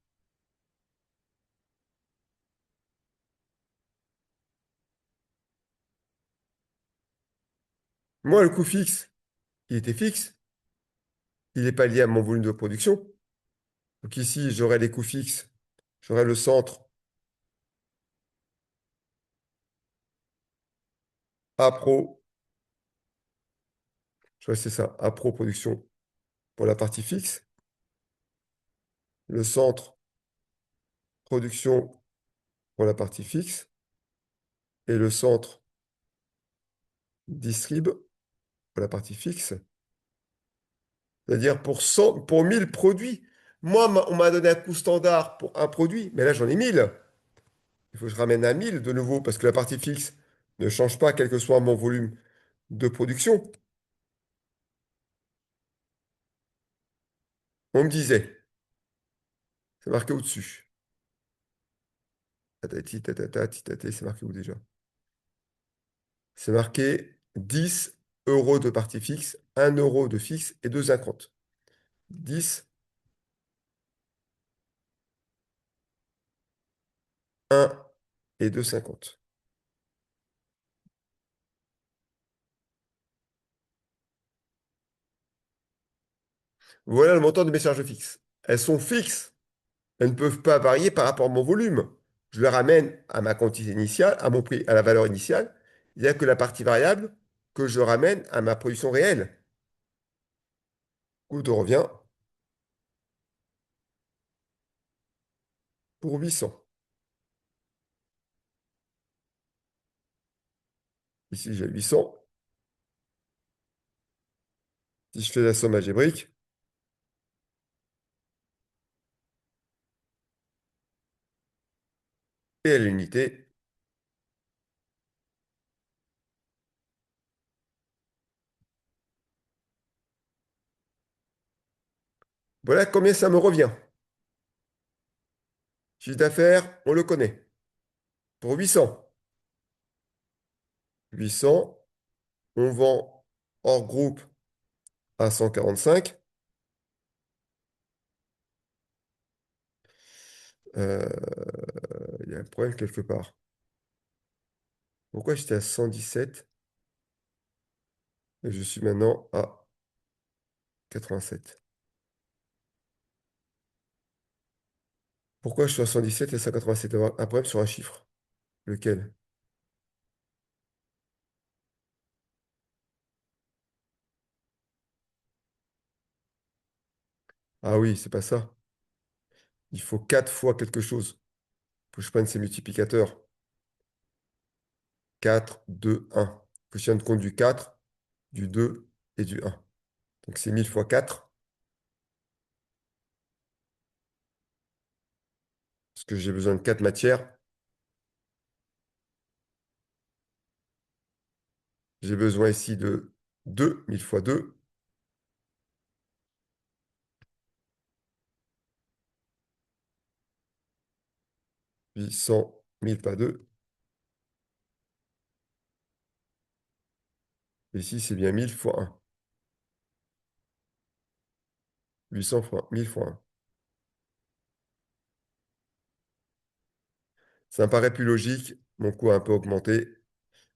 Moi, le coût fixe, il était fixe. Il n'est pas lié à mon volume de production. Donc ici, j'aurai les coûts fixes. J'aurai le centre APRO. C'est ça, APRO production pour la partie fixe. Le centre production pour la partie fixe. Et le centre distrib pour la partie fixe. C'est-à-dire pour 1000 produits. Moi, on m'a donné un coût standard pour un produit, mais là, j'en ai 1000. Il faut que je ramène à 1000 de nouveau, parce que la partie fixe ne change pas, quel que soit mon volume de production. On me disait, c'est marqué au-dessus. Tatati, tatata, titaté, c'est marqué où déjà? C'est marqué 10. euros de partie fixe, 1 € de fixe et 2,50. 10, 1 et 2,50. Voilà le montant de mes charges fixes. Elles sont fixes. Elles ne peuvent pas varier par rapport à mon volume. Je le ramène à ma quantité initiale, à mon prix, à la valeur initiale. Il n'y a que la partie variable que je ramène à ma production réelle. Coût de revient pour 800. Ici, j'ai 800. Si je fais la somme algébrique, et à l'unité, voilà combien ça me revient. Chiffre d'affaires, on le connaît. Pour 800. 800, on vend hors groupe à 145. Euh, il y a un problème quelque part. Pourquoi j'étais à 117 et je suis maintenant à 87? Pourquoi je suis à 117 et 187? Il y a un problème sur un chiffre. Lequel? Ah oui, c'est pas ça. Il faut 4 fois quelque chose. Il faut que je prenne ces multiplicateurs. 4, 2, 1. Il faut que je tienne compte du 4, du 2 et du 1. Donc c'est 1000 fois 4, parce que j'ai besoin de 4 matières. J'ai besoin ici de 2, 1000 fois 2, 800, 1000 pas 2. Ici, c'est bien 1000 fois 1. 800 fois 1000 fois 1. Ça me paraît plus logique. Mon coût a un peu augmenté.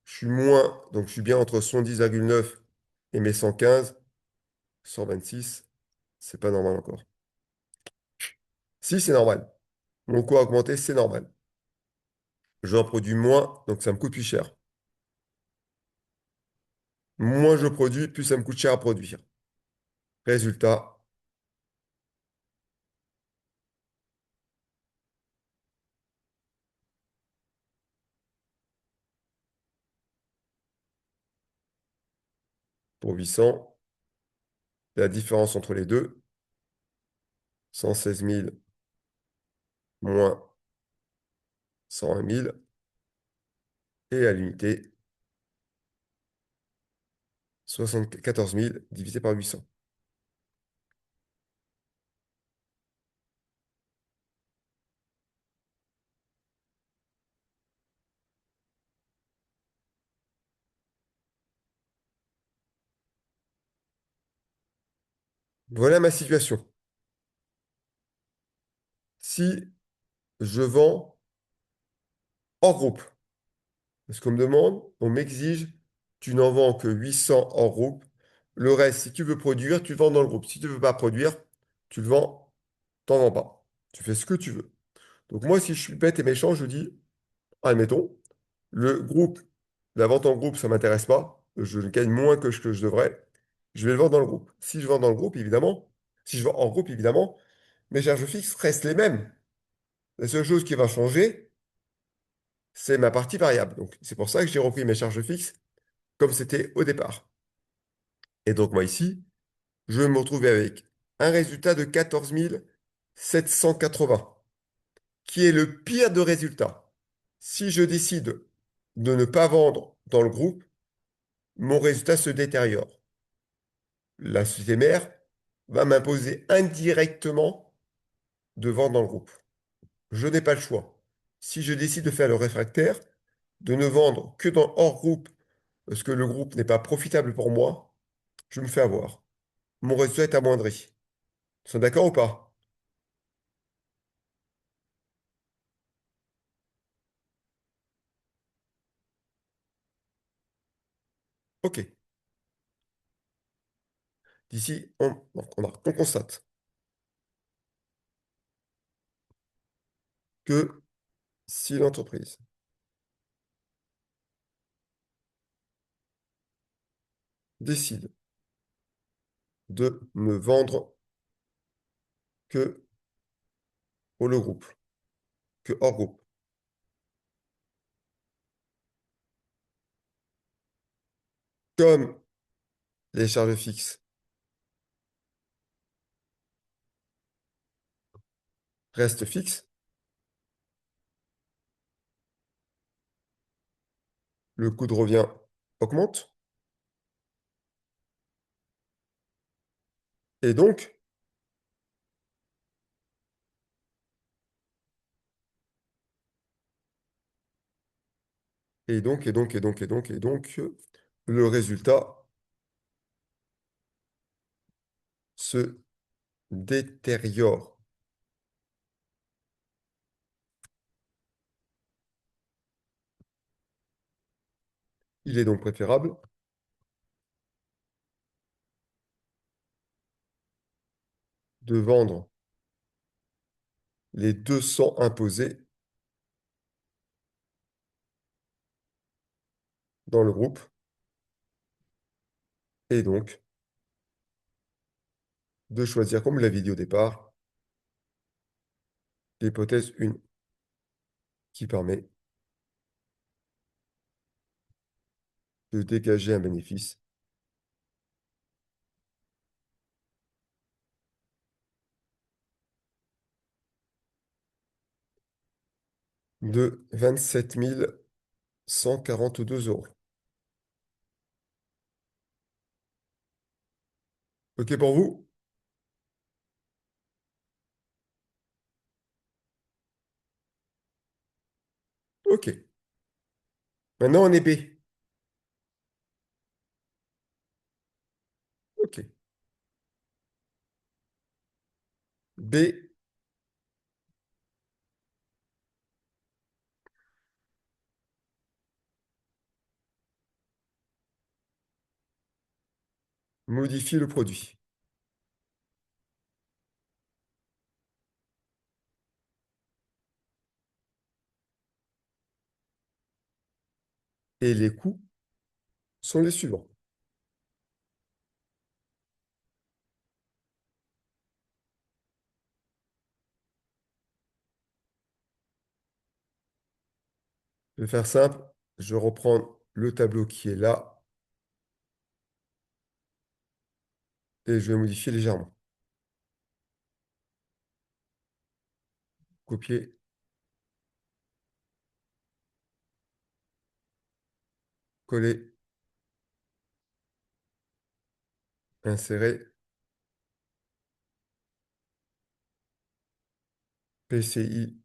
Je suis moins, donc je suis bien entre 110,9 et mes 115, 126. C'est pas normal encore. Si, c'est normal. Mon coût a augmenté, c'est normal. J'en produis moins, donc ça me coûte plus cher. Moins je produis, plus ça me coûte cher à produire. Résultat, pour 800, la différence entre les deux, 116 000 moins 101 000, et à l'unité, 74 000 divisé par 800. Voilà ma situation. Si je vends hors groupe, parce qu'on me demande, on m'exige, tu n'en vends que 800 hors groupe. Le reste, si tu veux produire, tu le vends dans le groupe. Si tu ne veux pas produire, tu le vends, t'en vends pas. Tu fais ce que tu veux. Donc moi, si je suis bête et méchant, je dis, admettons, le groupe, la vente en groupe, ça ne m'intéresse pas. Je gagne moins que ce que je devrais. Je vais le vendre dans le groupe. Si je vends dans le groupe, évidemment, si je vends en groupe, évidemment, mes charges fixes restent les mêmes. La seule chose qui va changer, c'est ma partie variable. Donc, c'est pour ça que j'ai repris mes charges fixes comme c'était au départ. Et donc, moi, ici, je vais me retrouver avec un résultat de 14 780, qui est le pire de résultats. Si je décide de ne pas vendre dans le groupe, mon résultat se détériore. La société mère va m'imposer indirectement de vendre dans le groupe. Je n'ai pas le choix. Si je décide de faire le réfractaire, de ne vendre que dans hors groupe parce que le groupe n'est pas profitable pour moi, je me fais avoir. Mon résultat est amoindri. Ils sont d'accord ou pas? OK. D'ici, on constate que si l'entreprise décide de ne vendre que pour le groupe, que hors groupe, comme les charges fixes restent fixes, le coût de revient augmente, et donc, le résultat se détériore. Il est donc préférable de vendre les 200 imposés dans le groupe, et donc de choisir, comme je l'avais dit au départ, l'hypothèse 1 qui permet de dégager un bénéfice de 27 142 euros. OK pour vous? OK. Maintenant, on est B. OK. B, modifie le produit. Et les coûts sont les suivants. Je vais faire simple. Je reprends le tableau qui est là et je vais modifier légèrement. Copier, coller, insérer, PCI,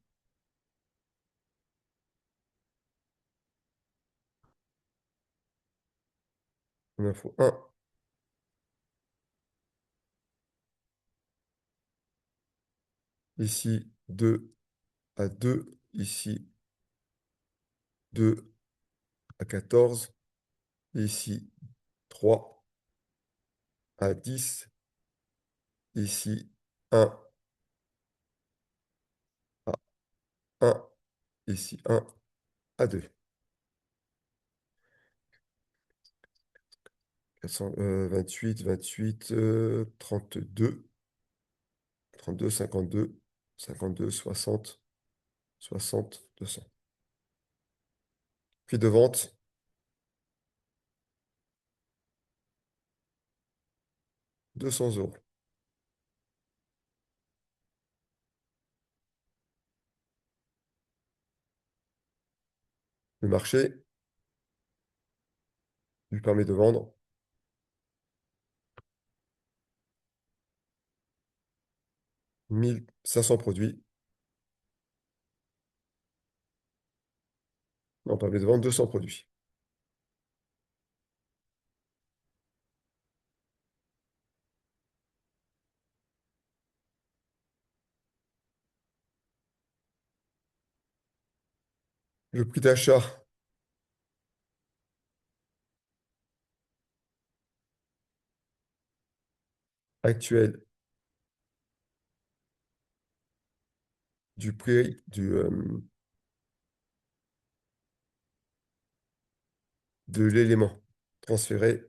il en faut un. Ici, 2 à 2. Ici, 2 à 14. Ici, 3 à 10. Ici, 1 à 1. Ici, 1 à 2. 28, 28, 32, 32, 52, 52, 60, 60, 200. Prix de vente, 200 euros. Le marché lui permet de vendre 1500 produits. Non, permet de vendre 200 produits. Le prix d'achat actuel du prix de l'élément transféré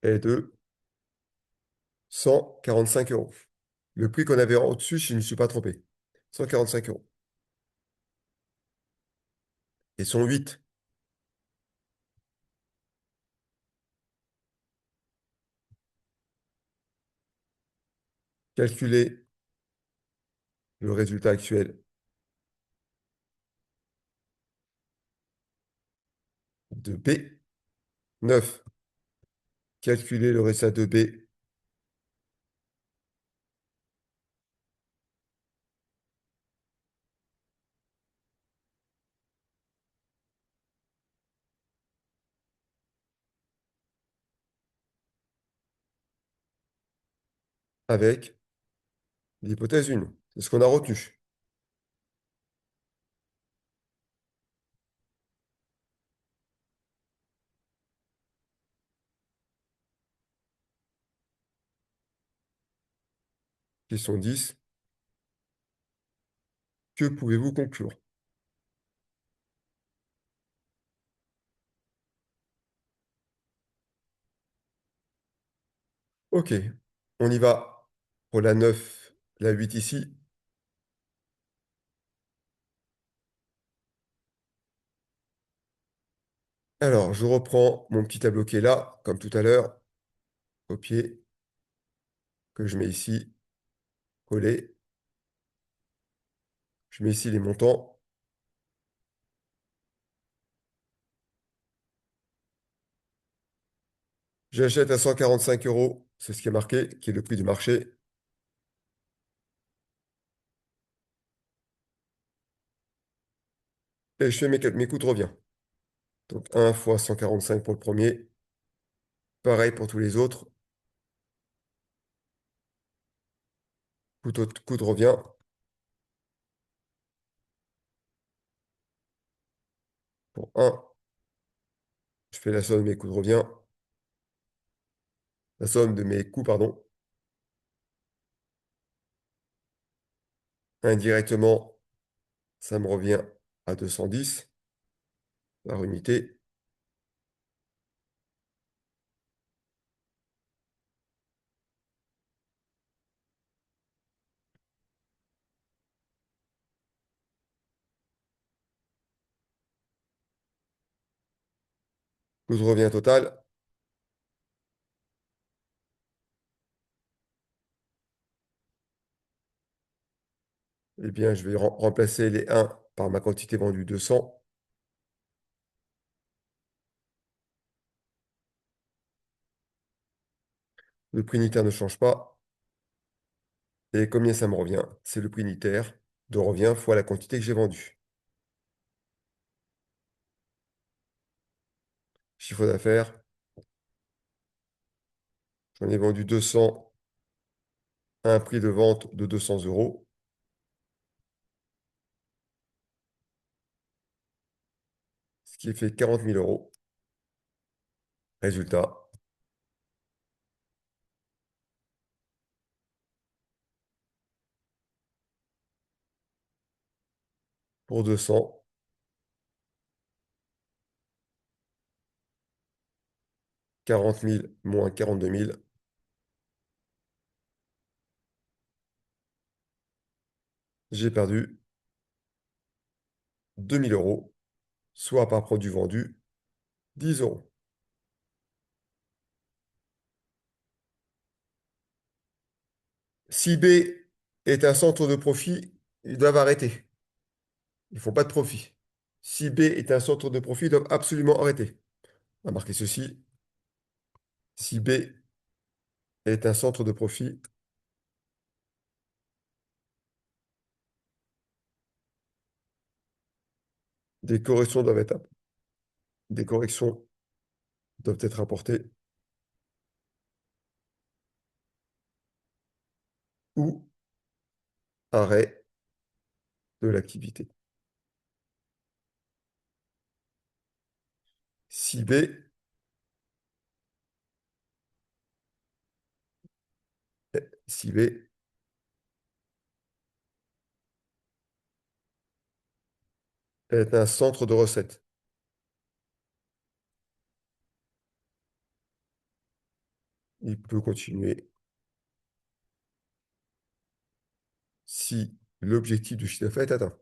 est de 145 euros. Le prix qu'on avait au-dessus, je ne me suis pas trompé. 145 euros. Et sont 8. Calculer le résultat actuel de B. 9. Calculer le résultat de B avec l'hypothèse 1. C'est ce qu'on a retenu. Question 10. Que pouvez-vous conclure? Ok, on y va pour la 9, la 8 ici. Alors, je reprends mon petit tableau qui est là, comme tout à l'heure, copier, que je mets ici, coller. Je mets ici les montants. J'achète à 145 euros, c'est ce qui est marqué, qui est le prix du marché. Et je fais mes coûts de revient. Donc 1 fois 145 pour le premier. Pareil pour tous les autres. Coût de revient pour 1. Je fais la somme de mes coûts de revient. La somme de mes coûts, pardon. Indirectement, ça me revient à 210 par unité. Coût de revient total. Eh bien, je vais remplacer les 1 par ma quantité vendue 200. Le prix unitaire ne change pas. Et combien ça me revient? C'est le prix unitaire de revient fois la quantité que j'ai vendue. Chiffre d'affaires, j'en ai vendu 200 à un prix de vente de 200 euros, ce qui fait 40 000 euros. Résultat, pour 200, 40 000 moins 42 000, j'ai perdu 2 000 euros, soit par produit vendu, 10 euros. Si B est un centre de profit, ils doivent arrêter. Ils ne font pas de profit. Si B est un centre de profit, ils doivent absolument arrêter. On va marquer ceci. Si B est un centre de profit, des corrections doivent être, des corrections doivent être apportées ou arrêt de l'activité. Si B, si B est un centre de recette, il peut continuer si l'objectif du chiffre d'affaires est atteint.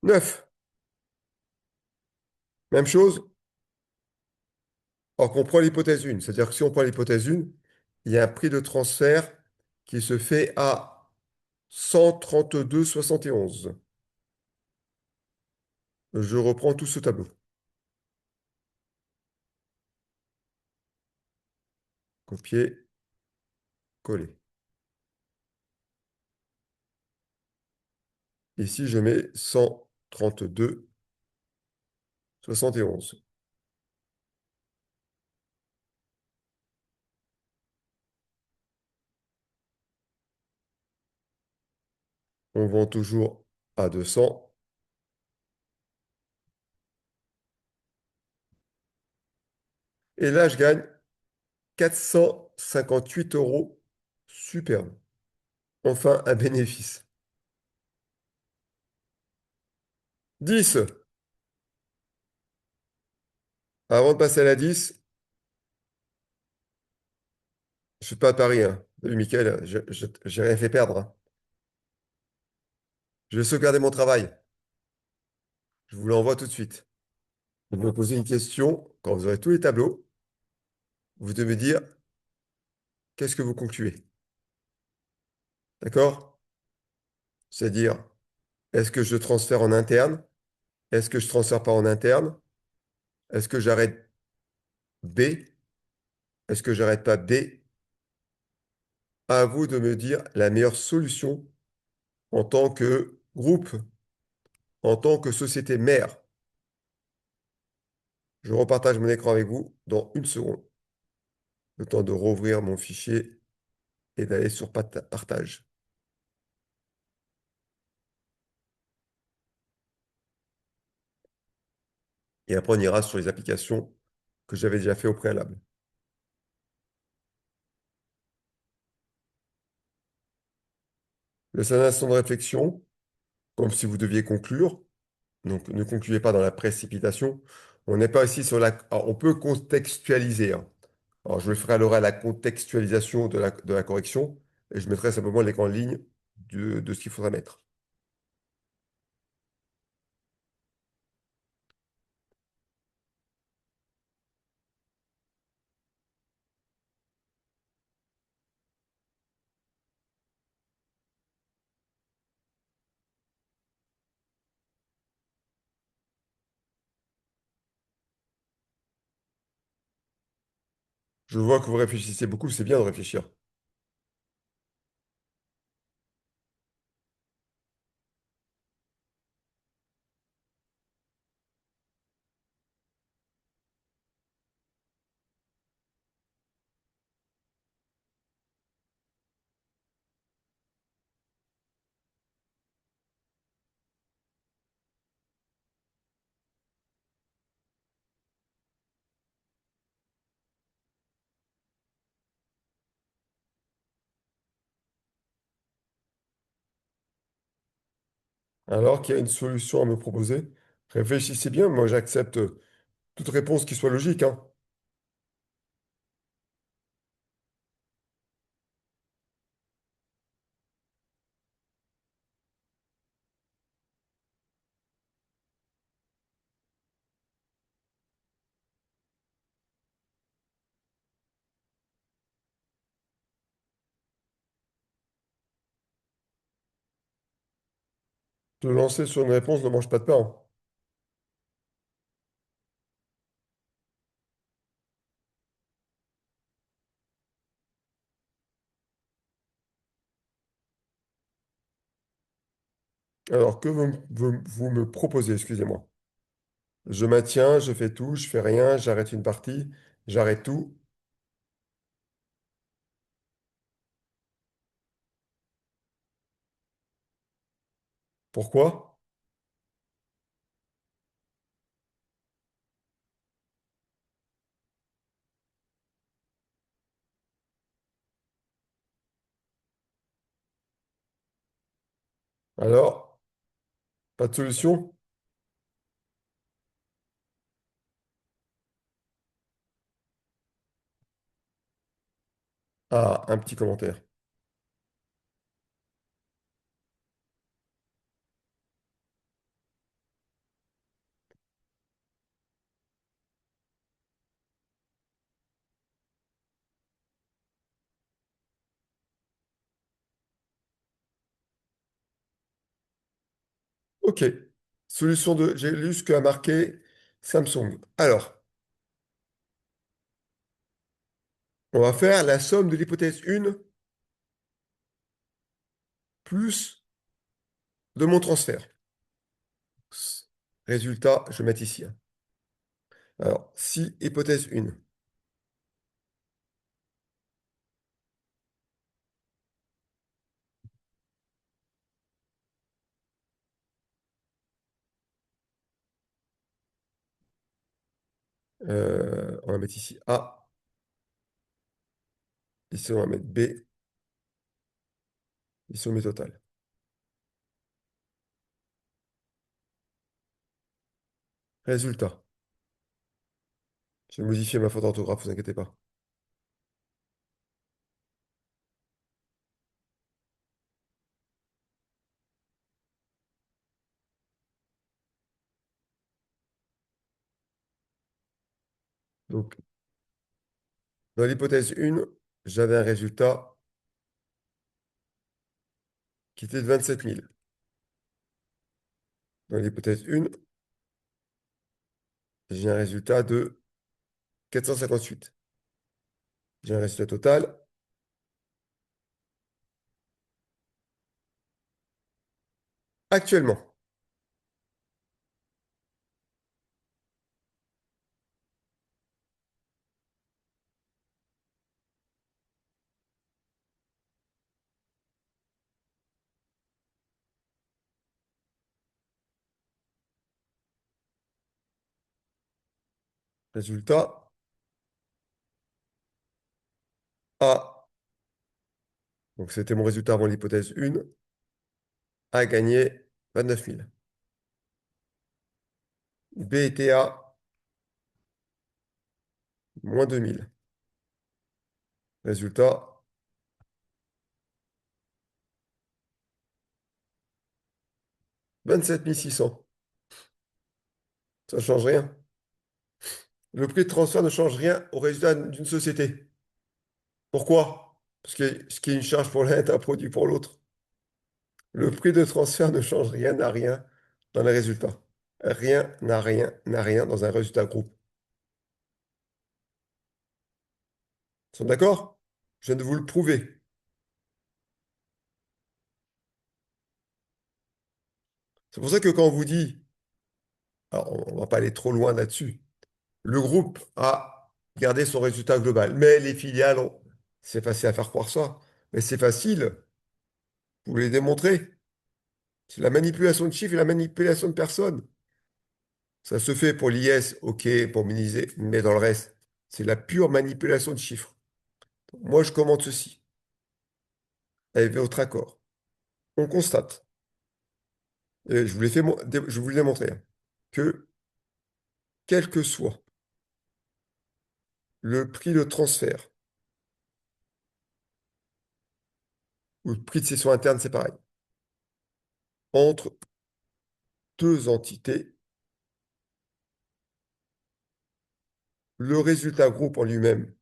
9. Même chose, or qu'on prend l'hypothèse 1. C'est-à-dire que si on prend l'hypothèse 1, il y a un prix de transfert qui se fait à 132,71. Je reprends tout ce tableau. Copier, coller. Ici, je mets 132,71. On vend toujours à 200. Et là, je gagne 458 euros. Superbe. Enfin, un bénéfice. 10. Avant de passer à la 10, je ne suis pas à Paris, hein. T'as vu, Mickaël, j'ai rien fait perdre, hein. Je vais sauvegarder mon travail. Je vous l'envoie tout de suite. Je vais vous poser une question. Quand vous aurez tous les tableaux, vous devez dire qu'est-ce que vous concluez. D'accord? C'est-à-dire, est-ce que je transfère en interne? Est-ce que je transfère pas en interne? Est-ce que j'arrête B? Est-ce que j'arrête pas B? À vous de me dire la meilleure solution en tant que groupe, en tant que société mère. Je repartage mon écran avec vous dans une seconde. Le temps de rouvrir mon fichier et d'aller sur partage. Et après, on ira sur les applications que j'avais déjà fait au préalable. Laissez un instant de réflexion, comme si vous deviez conclure. Donc, ne concluez pas dans la précipitation. On n'est pas ici sur la... Alors, on peut contextualiser, hein. Alors, je ferai à l'oral la contextualisation de la correction et je mettrai simplement les grandes lignes de ce qu'il faudra mettre. Je vois que vous réfléchissez beaucoup, c'est bien de réfléchir. Alors qu'il y a une solution à me proposer, réfléchissez bien. Moi, j'accepte toute réponse qui soit logique, hein. Te lancer sur une réponse ne mange pas de pain. Alors, que vous me proposez, excusez-moi. Je maintiens, je fais tout, je fais rien, j'arrête une partie, j'arrête tout. Pourquoi? Alors, pas de solution? Ah, un petit commentaire. Ok. Solution 2. J'ai lu ce qu'a marqué Samsung. Alors, on va faire la somme de l'hypothèse 1 plus de mon transfert. Résultat, je vais mettre ici, hein. Alors, si hypothèse 1, on va mettre ici A, ici on va mettre B, ici on met total. Résultat. Je vais modifier ma faute d'orthographe, vous inquiétez pas. Donc, dans l'hypothèse 1, j'avais un résultat qui était de 27 000. Dans l'hypothèse 1, j'ai un résultat de 458. J'ai un résultat total. Actuellement, résultat A, donc c'était mon résultat avant l'hypothèse 1, a gagné 29 000. B était à moins 2 000. Résultat, 27 600. Ça ne change rien. Le prix de transfert ne change rien au résultat d'une société. Pourquoi? Parce que ce qui est une charge pour l'un est un produit pour l'autre. Le prix de transfert ne change rien à rien dans les résultats. Rien n'a rien n'a rien dans un résultat groupe. Ils sont d'accord? Je viens de vous le prouver. C'est pour ça que quand on vous dit, alors on ne va pas aller trop loin là-dessus, le groupe a gardé son résultat global, mais les filiales, c'est facile à faire croire ça, mais c'est facile, vous les démontrer. C'est la manipulation de chiffres et la manipulation de personnes. Ça se fait pour l'IS, ok, pour minimiser, mais dans le reste, c'est la pure manipulation de chiffres. Moi, je commente ceci, avec votre accord. On constate, et je vous l'ai fait, je vous l'ai montré, hein, que quel que soit le prix de transfert ou le prix de cession interne, c'est pareil, entre deux entités, le résultat groupe en lui-même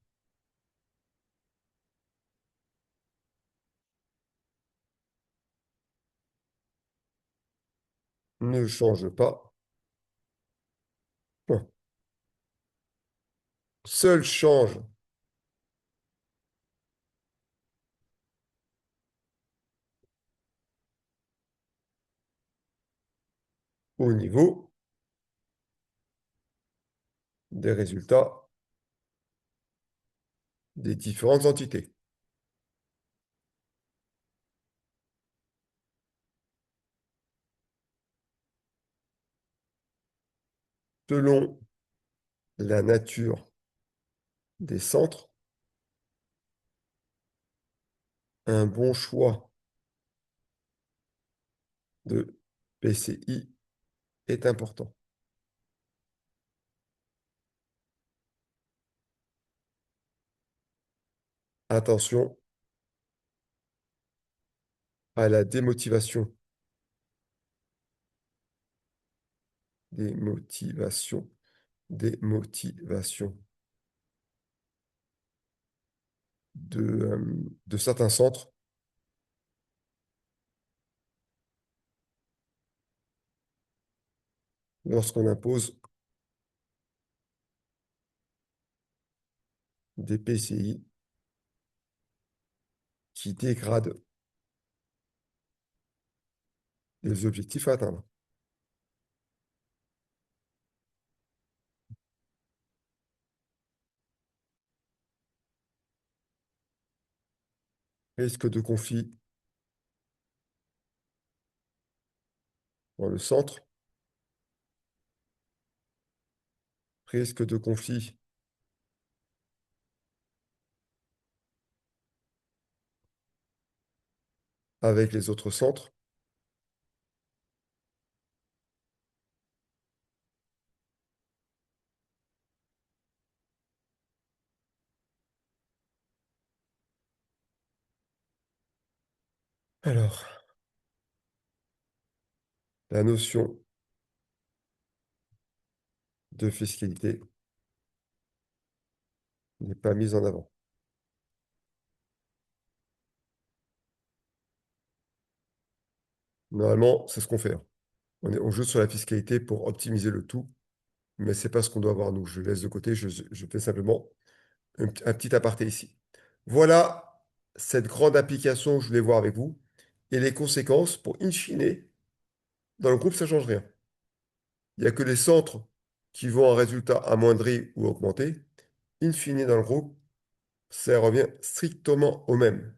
ne change pas. Point. Seul change au niveau des résultats des différentes entités. Selon la nature des centres, un bon choix de PCI est important. Attention à la démotivation. Démotivation. Démotivation de certains centres lorsqu'on impose des PCI qui dégradent les objectifs à atteindre. Risque de conflit dans le centre, risque de conflit avec les autres centres. Alors, la notion de fiscalité n'est pas mise en avant. Normalement, c'est ce qu'on fait, hein. On joue sur la fiscalité pour optimiser le tout, mais ce n'est pas ce qu'on doit avoir, nous. Je laisse de côté, je fais simplement un petit aparté ici. Voilà cette grande application que je voulais voir avec vous et les conséquences pour, in fine, dans le groupe, ça ne change rien. Il n'y a que les centres qui vont en résultat amoindri ou augmenter. In fine, dans le groupe, ça revient strictement au même.